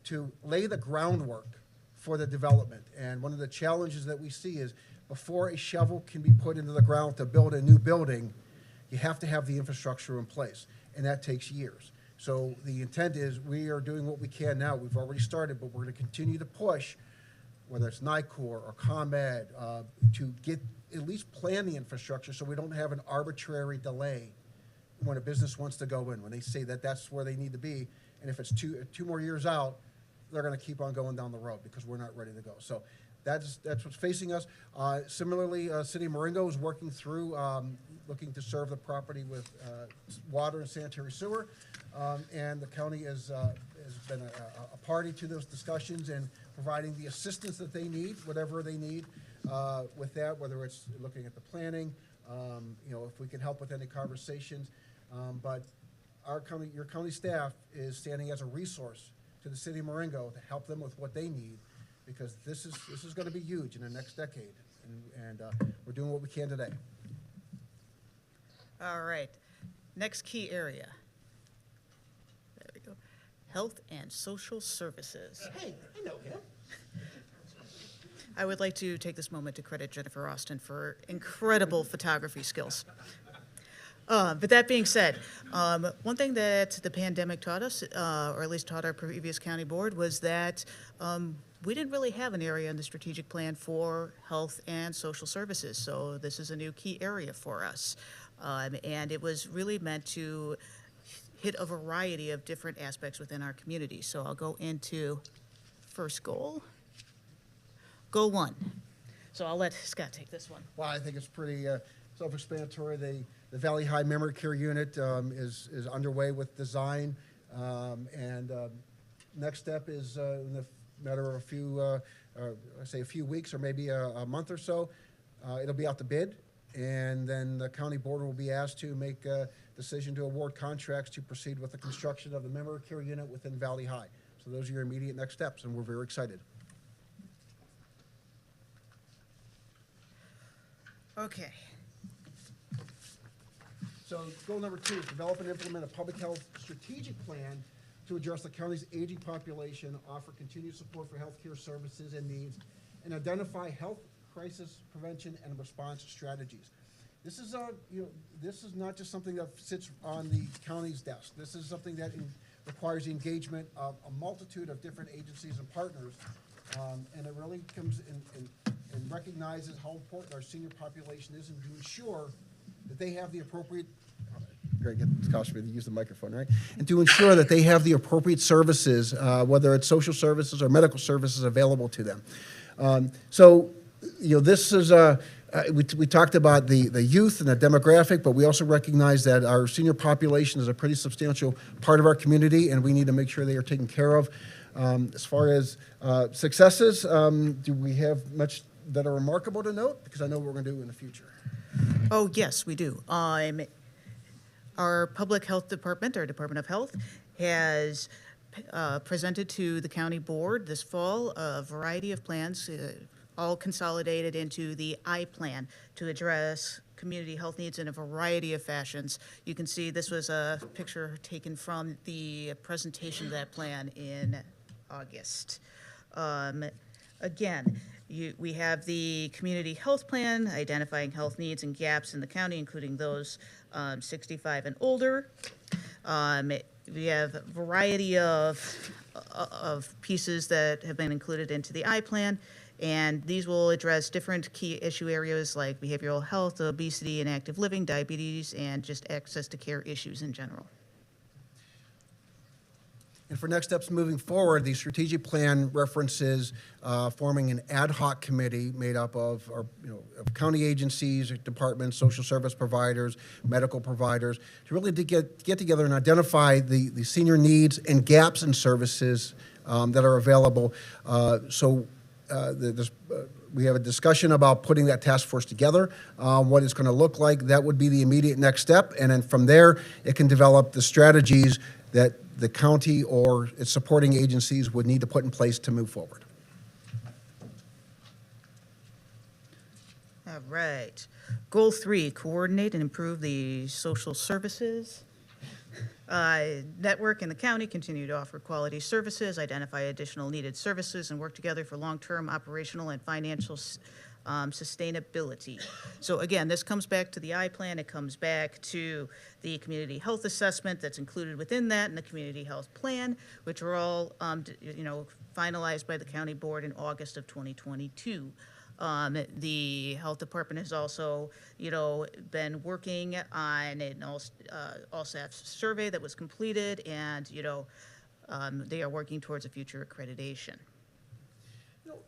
to lay the groundwork for the development. And one of the challenges that we see is before a shovel can be put into the ground to build a new building, you have to have the infrastructure in place, and that takes years. So the intent is we are doing what we can now. We've already started, but we're going to continue to push, whether it's NICOR or ComEd, to get at least plan the infrastructure so we don't have an arbitrary delay when a business wants to go in, when they say that that's where they need to be. And if it's two more years out, they're going to keep on going down the road because we're not ready to go. So that's what's facing us. Similarly, City of Marengo is working through looking to serve the property with water and sanitary sewer. And the county has been a party to those discussions and providing the assistance that they need, whatever they need with that, whether it's looking at the planning, if we can help with any conversations. But your county staff is standing as a resource to the City of Marengo to help them with what they need, because this is going to be huge in the next decade, and we're doing what we can today. All right. Next key area. There we go. Health and social services. Hey, I know him. I would like to take this moment to credit Jennifer Austin for incredible photography skills. But that being said, one thing that the pandemic taught us, or at least taught our previous county board, was that we didn't really have an area in the strategic plan for health and social services. So this is a new key area for us. And it was really meant to hit a variety of different aspects within our community. So I'll go into first goal. Goal 1. So I'll let Scott take this one. Well, I think it's pretty self-explanatory. The Valley High Memory Care Unit is underway with design, and next step is in the matter of a few weeks or maybe a month or so, it'll be out to bid, and then the county board will be asked to make a decision to award contracts to proceed with the construction of the memory care unit within Valley High. So those are your immediate next steps, and we're very excited. Okay. So goal number 2 is develop and implement a public health strategic plan to address the county's aging population, offer continued support for healthcare services and needs, and identify health crisis prevention and response strategies. This is this is not just something that sits on the county's desk. This is something that requires the engagement of a multitude of different agencies and partners, and it really comes in and recognizes how important our senior population is, and to ensure that they have the appropriate, Greg, it's cost me to use the microphone, right? And to ensure that they have the appropriate services, whether it's social services or medical services, available to them. This is we talked about the youth and the demographic, but we also recognize that our senior population is a pretty substantial part of our community, and we need to make sure they are taken care of. As far as successes, do we have much that are remarkable to note? Because I know what we're going to do in the future. Oh, yes, we do. Our Public Health Department, our Department of Health, has presented to the county board this fall a variety of plans, all consolidated into the I-Plan to address community health needs in a variety of fashions. You can see this was a picture taken from the presentation of that plan in August. Again, we have the community health plan identifying health needs and gaps in the county, including those 65 and older. We have a variety of pieces that have been included into the I-Plan, and these will address different key issue areas like behavioral health, obesity and active living, diabetes, and just access to care issues in general. And for next steps moving forward, the strategic plan references forming an ad hoc committee made up of, of county agencies, departments, social service providers, medical providers, to really get together and identify the senior needs and gaps in services that are available. We have a discussion about putting that task force together, what it's going to look like. That would be the immediate next step. And then from there, it can develop the strategies that the county or its supporting agencies would need to put in place to move forward. All right. Goal 3, coordinate and improve the social services network in the county, continue to offer quality services, identify additional needed services, and work together for long-term operational and financial sustainability. So again, this comes back to the I-Plan. It comes back to the community health assessment that's included within that, and the community health plan, which are all, finalized by the county board in August of 2022. The health department has also, been working on an all-staff survey that was completed, and, they are working towards a future accreditation.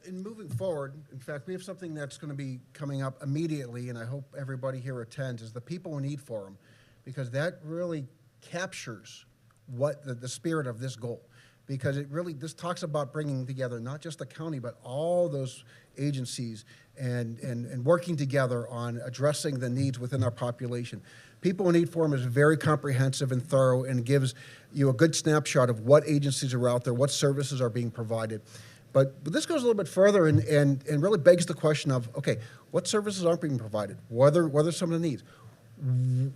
In moving forward, in fact, we have something that's going to be coming up immediately, and I hope everybody here attends, is the People in Need Forum, because that really captures what the spirit of this goal. Because this talks about bringing together not just the county, but all those agencies and working together on addressing the needs within our population. People in Need Forum is very comprehensive and thorough and gives you a good snapshot of what agencies are out there, what services are being provided. But this goes a little bit further and really begs the question of, okay, what services aren't being provided? What are some of the needs?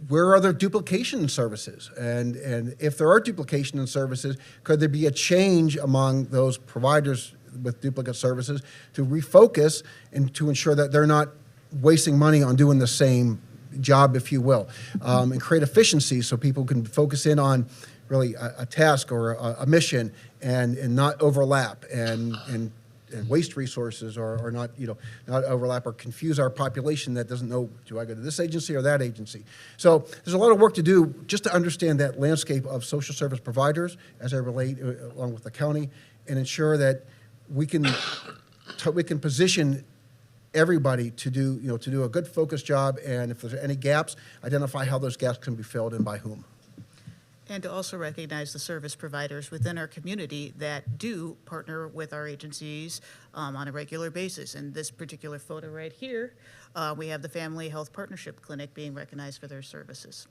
Where are there duplication in services? And if there are duplication in services, could there be a change among those providers with duplicate services to refocus and to ensure that they're not wasting money on doing the same job, if you will, and create efficiency so people can focus in on really a task or a mission and not overlap and waste resources or not overlap or confuse our population that doesn't know, do I go to this agency or that agency? So there's a lot of work to do just to understand that landscape of social service providers as they relate along with the county and ensure that we can position everybody to do a good focused job, and if there's any gaps, identify how those gaps can be filled and by whom. And to also recognize the service providers within our community that do partner with our agencies on a regular basis. In this particular photo right here, we have the Family Health Partnership Clinic being recognized for their services.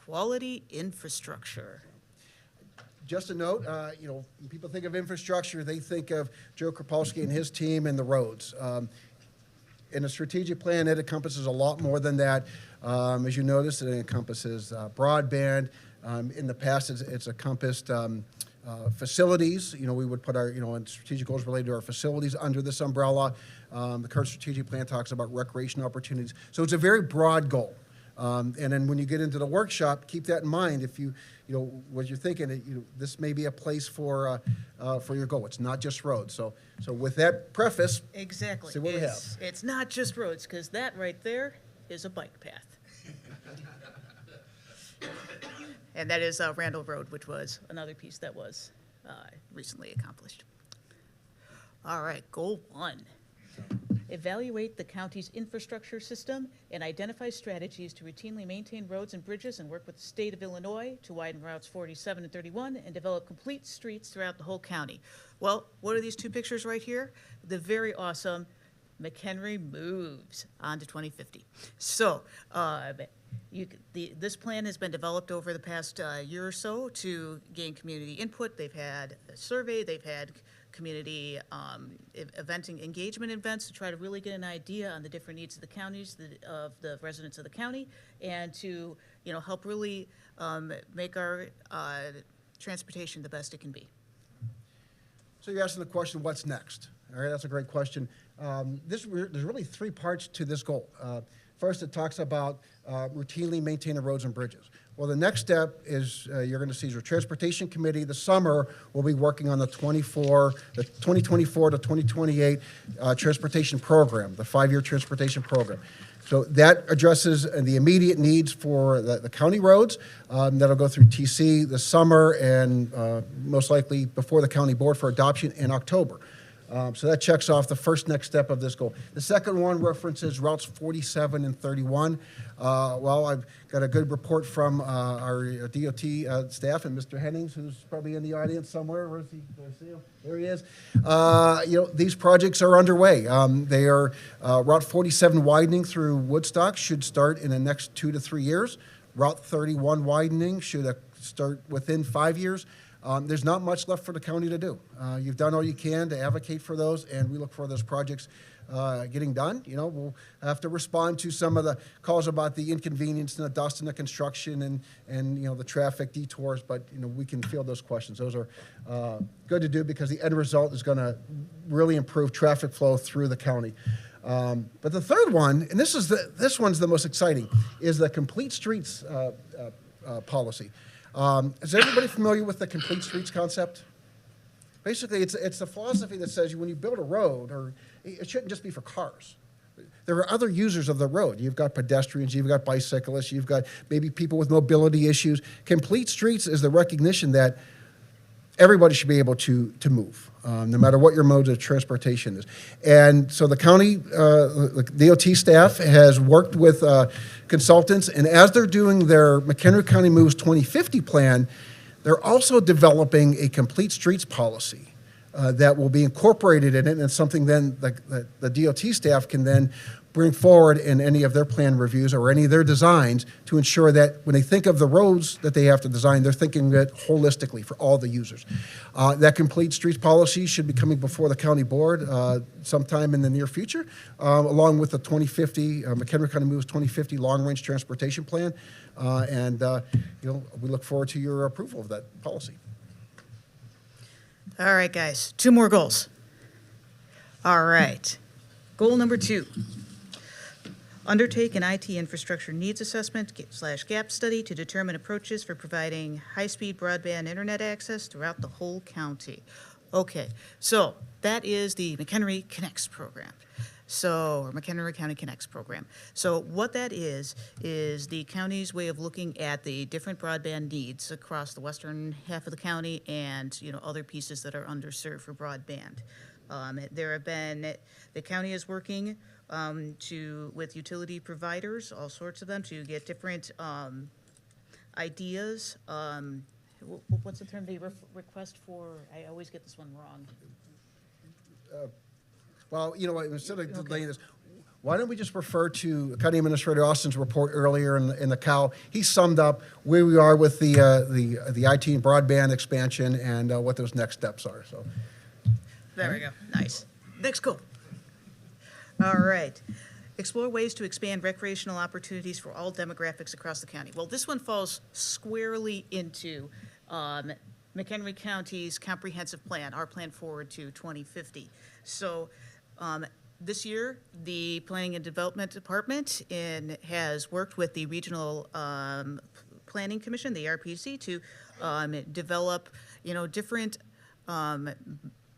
Quality infrastructure. Just a note, when people think of infrastructure, they think of Joe Kropolsky and his team and the roads. In a strategic plan, it encompasses a lot more than that. As you notice, it encompasses broadband. In the past, it's encompassed facilities. We would put our, strategic goals related to our facilities under this umbrella. The current strategic plan talks about recreation opportunities. So it's a very broad goal. And then when you get into the workshop, keep that in mind. If what you're thinking, this may be a place for your goal. It's not just roads. So with that preface, Exactly. see what we have. It's not just roads, because that right there is a bike path. And that is Randall Road, which was another piece that was recently accomplished. All right, goal 1. Evaluate the county's infrastructure system and identify strategies to routinely maintain roads and bridges and work with the state of Illinois to widen routes 47 and 31 and develop complete streets throughout the whole county. Well, what are these two pictures right here? The very awesome McHenry moves on to 2050. So, this plan has been developed over the past year or so to gain community input. They've had a survey, they've had community eventing engagement events to try to really get an idea on the different needs of the counties, of the residents of the county, and to, help really make our transportation the best it can be. So you're asking the question, what's next? All right, that's a great question. There's really three parts to this goal. First, it talks about routinely maintaining roads and bridges. Well, the next step is you're going to see your Transportation Committee this summer will be working on the 2024 to 2028 transportation program, the 5-year transportation program. So that addresses the immediate needs for the county roads. That'll go through TC this summer and most likely before the county board for adoption in October. So that checks off the first next step of this goal. The second one references routes 47 and 31. Well, I've got a good report from our DOT staff and Mr. Hennings, who's probably in the audience somewhere. Where is he? Do I see him? There he is. These projects are underway. They are Route 47 widening through Woodstock should start in the next 2 to 3 years. Route 31 widening should start within 5 years. There's not much left for the county to do. You've done all you can to advocate for those, and we look for those projects getting done. We'll have to respond to some of the calls about the inconvenience and the dust and the construction and the traffic detours, but we can field those questions. Those are good to do because the end result is going to really improve traffic flow through the county. But the third one, and this one's the most exciting, is the Complete Streets policy. Is everybody familiar with the Complete Streets concept? Basically, it's a philosophy that says when you build a road, or it shouldn't just be for cars. There are other users of the road. You've got pedestrians, you've got bicyclists, you've got maybe people with mobility issues. Complete Streets is the recognition that everybody should be able to move, no matter what your mode of transportation is. And so the county, the DOT staff has worked with consultants, and as they're doing their McHenry County Moves 2050 plan, they're also developing a complete streets policy that will be incorporated in it, and something then the DOT staff can then bring forward in any of their plan reviews or any of their designs to ensure that when they think of the roads that they have to design, they're thinking of it holistically for all the users. That complete streets policy should be coming before the county board sometime in the near future, along with the 2050, McHenry County Moves 2050 long-range transportation plan. We look forward to your approval of that policy. All right, guys, 2 more goals. All right. Goal number 2. Undertake an IT infrastructure needs assessment / gap study to determine approaches for providing high-speed broadband internet access throughout the whole county. Okay, so that is the McHenry Connects program. Or McHenry County Connects program. So what that is the county's way of looking at the different broadband needs across the western half of the county and other pieces that are underserved for broadband. The county is working with utility providers, all sorts of them, to get different ideas. What's the term they request for? I always get this one wrong. Well, instead of delaying this, why don't we just refer to County Administrator Austin's report earlier in the COW? He summed up where we are with the IT and broadband expansion and what those next steps are. So, there we go. Nice. Next goal. All right. Explore ways to expand recreational opportunities for all demographics across the county. Well, this one falls squarely into McHenry County's comprehensive plan, our plan forward to 2050. So this year, the Planning and Development Department has worked with the Regional Planning Commission, the RPC, to develop, different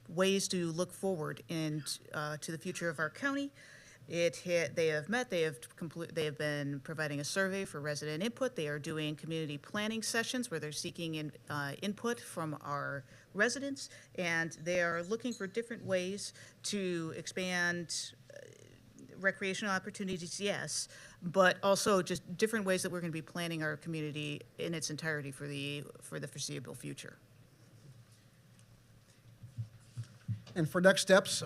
ways to look forward to the future of our county. They have been providing a survey for resident input. They are doing community planning sessions where they're seeking input from our residents, and they are looking for different ways to expand recreational opportunities, yes, but also just different ways that we're going to be planning our community in its entirety for the foreseeable future. And for next steps,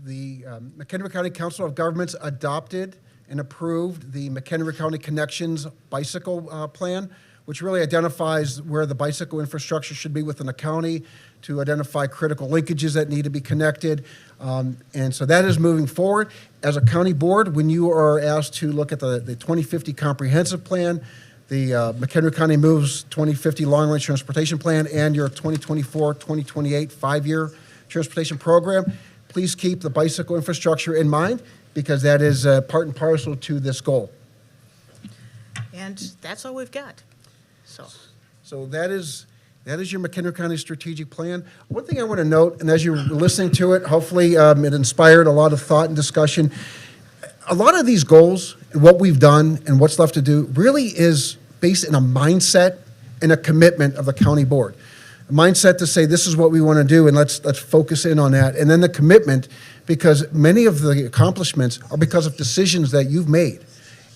the McHenry County Council of Governments adopted and approved the McHenry County Connections Bicycle Plan, which really identifies where the bicycle infrastructure should be within the county to identify critical linkages that need to be connected. And so that is moving forward. As a county board, when you are asked to look at the 2050 comprehensive plan, the McHenry County Moves 2050 long-range transportation plan, and your 2024-2028 five-year transportation program, please keep the bicycle infrastructure in mind because that is part and parcel to this goal. And that's all we've got. So that is your McHenry County strategic plan. One thing I want to note, and as you were listening to it, hopefully it inspired a lot of thought and discussion. A lot of these goals and what we've done and what's left to do really is based in a mindset and a commitment of the county board. A mindset to say this is what we want to do and let's focus in on that. And then the commitment, because many of the accomplishments are because of decisions that you've made.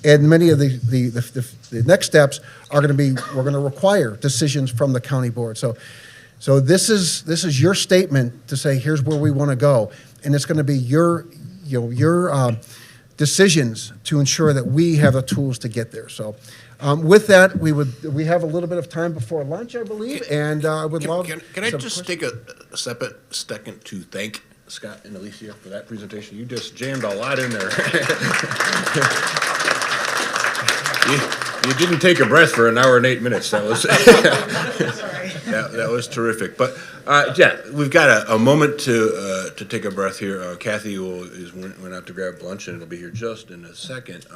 And many of the next steps are going to be, we're going to require decisions from the county board. So this is your statement to say, here's where we want to go. And it's going to be your decisions to ensure that we have the tools to get there. So with that, we have a little bit of time before lunch, I believe, and I would love. Can I just take a second to thank Scott and Alicia for that presentation? You just jammed a lot in there. You didn't take a breath for an hour and 8 minutes. That was that was terrific. But yeah, we've got a moment to take a breath here. Kathy went out to grab lunch and it'll be here just in a second.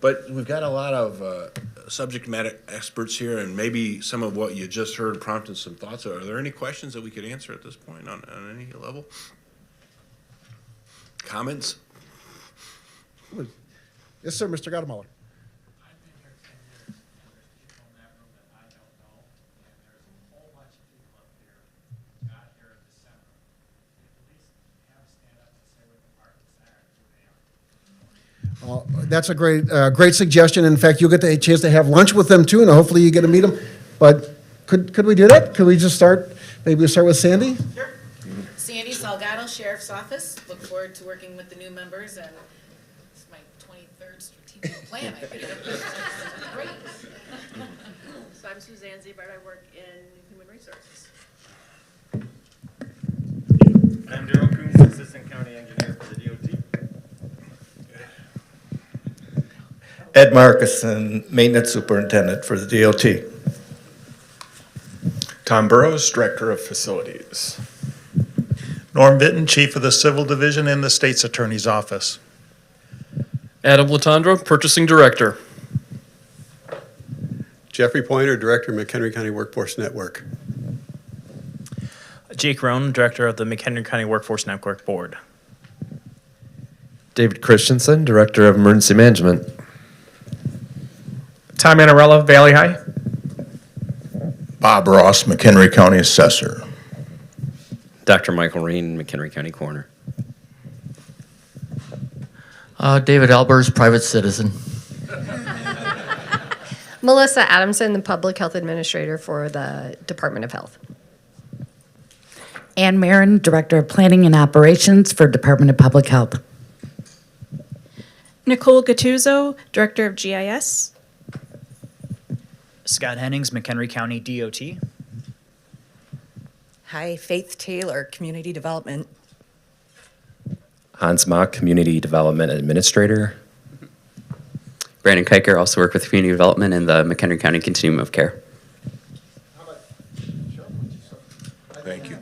But we've got a lot of subject matter experts here, and maybe some of what you just heard prompted some thoughts. Are there any questions that we could answer at this point on any level? Comments? Yes, sir, Mr. Gadamoller. I've been here 10 years, and there's people in that room that I don't know, and there's a whole bunch of people up here who got here in December. At least have stand up to say what departments are and who they are. That's a great suggestion. In fact, you'll get a chance to have lunch with them too, and hopefully you get to meet them. But could we do that? Could we just start? Maybe we'll start with Sandy. Sure. Sandy Salgado, Sheriff's Office. Look forward to working with the new members, and it's my 23rd strategic plan, I think. Great. So I'm Suzanne Ziebert. I work in Human Resources. I'm Daryl Coons, Assistant County Engineer for the DOT. Ed Markison, Maintenance Superintendent for the DOT. Tom Burrows, Director of Facilities. Norm Vinton, Chief of the Civil Division in the State's Attorney's Office. Adam Latondra, Purchasing Director. Jeffrey Pointer, Director of McHenry County Workforce Network. Jake Roan, Director of the McHenry County Workforce Network Board. David Christensen, Director of Emergency Management. Tom Anarella, Valley High. Bob Ross, McHenry County Assessor. Dr. Michael Rain, McHenry County Coroner. David Albers, Private Citizen. Melissa Adamson, the Public Health Administrator for the Department of Health. Ann Marin, Director of Planning and Operations for Department of Public Health. Nicole Gattuso, Director of GIS. Scott Hennings, McHenry County DOT. Hi, Faith Taylor, Community Development. Hans Mock, Community Development Administrator. Brandon Kiker, also work with Community Development in the McHenry County Continuum of Care. Thank you.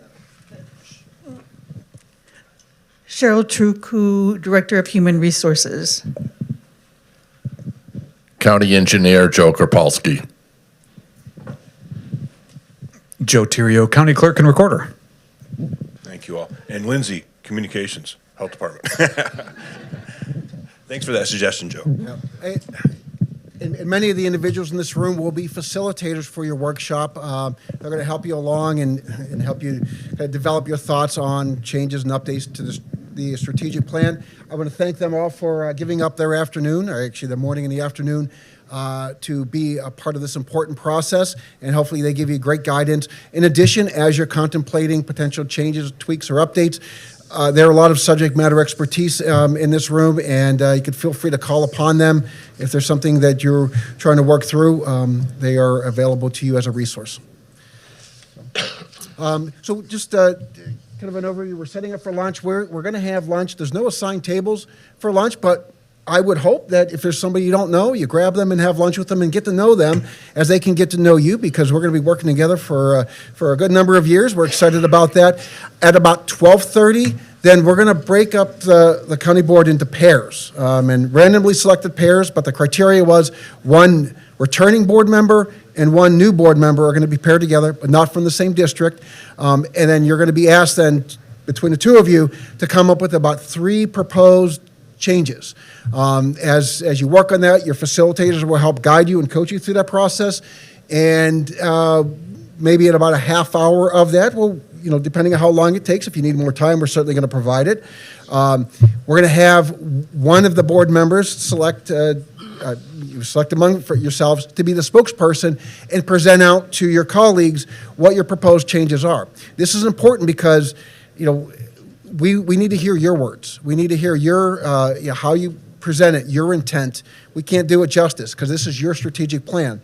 Cheryl Truku, Director of Human Resources. County Engineer Joe Kropalski. Joe Tirio, County Clerk and Recorder. Thank you all. And Lindsay, Communications, Health Department. Thanks for that suggestion, Joe. Yeah. And many of the individuals in this room will be facilitators for your workshop. They're going to help you along and help you develop your thoughts on changes and updates to the strategic plan. I want to thank them all for giving up their afternoon, or actually their morning and the afternoon, to be a part of this important process, and hopefully they give you great guidance. In addition, as you're contemplating potential changes, tweaks, or updates, There are a lot of subject matter expertise in this room, and you can feel free to call upon them if there's something that you're trying to work through. They are available to you as a resource. So just kind of an overview. We're setting up for lunch. We're going to have lunch. There's no assigned tables for lunch, but I would hope that if there's somebody you don't know, you grab them and have lunch with them and get to know them as they can get to know you, because we're going to be working together for a good number of years. We're excited about that. At about 12:30, then we're going to break up the county board into pairs, and randomly selected pairs, but the criteria was one returning board member and one new board member are going to be paired together, but not from the same district. And then you're going to be asked then, between the two of you, to come up with about 3 proposed changes. As you work on that, your facilitators will help guide you and coach you through that process. And maybe in about a half hour of that, well, depending on how long it takes, if you need more time, we're certainly going to provide it. We're going to have one of the board members select among yourselves to be the spokesperson and present out to your colleagues what your proposed changes are. This is important because, we need to hear your words. We need to hear your how you present it, your intent. We can't do it justice because this is your strategic plan.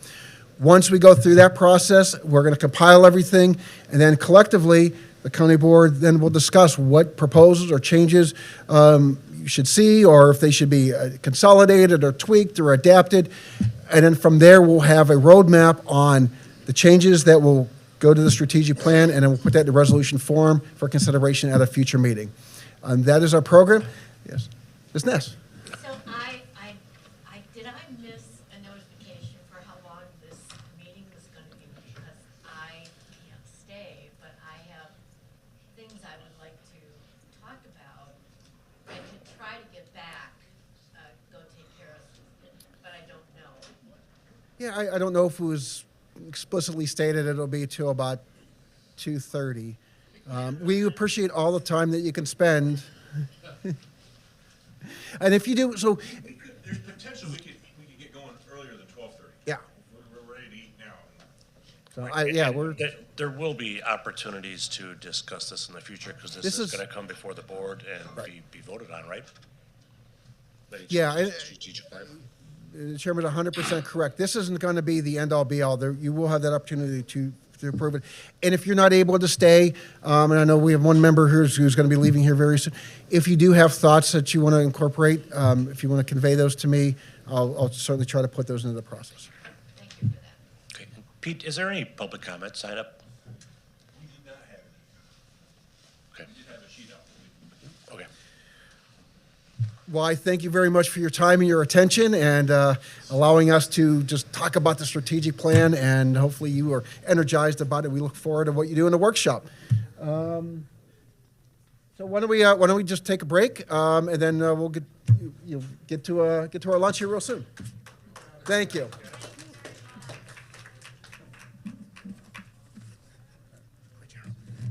Once we go through that process, we're going to compile everything, and then collectively, the county board then will discuss what proposals or changes you should see, or if they should be consolidated or tweaked or adapted. And then from there, we'll have a roadmap on the changes that will go to the strategic plan, and then we'll put that in resolution form for consideration at a future meeting. That is our program. Yes. Ms. Ness. So did I miss a notification for how long this meeting was going to be? Because I can't stay, but I have things I would like to talk about. I could try to get back, go take care of it, but I don't know. Yeah, I don't know if it was explicitly stated it'll be till about 2:30. We appreciate all the time that you can spend. And if you do, so There's potential we could get going earlier than 12:30. yeah. We're ready to eat now. So There will be opportunities to discuss this in the future because this is going to come before the board and be voted on, right? Yeah, Strategic plan. The chairman's 100% correct. This isn't going to be the end-all, be-all. You will have that opportunity to approve it. And if you're not able to stay, and I know we have one member who's going to be leaving here very soon, if you do have thoughts that you want to incorporate, if you want to convey those to me, I'll certainly try to put those into the process. Thank you for that. Okay. Pete, is there any public comment sign up? We did not have it. Okay. We did have a sheet out. Okay. Well, I thank you very much for your time and your attention and allowing us to just talk about the strategic plan, and hopefully you are energized about it. We look forward to what you do in the workshop. So why don't we just take a break, and then we'll get to our lunch here real soon. Thank you.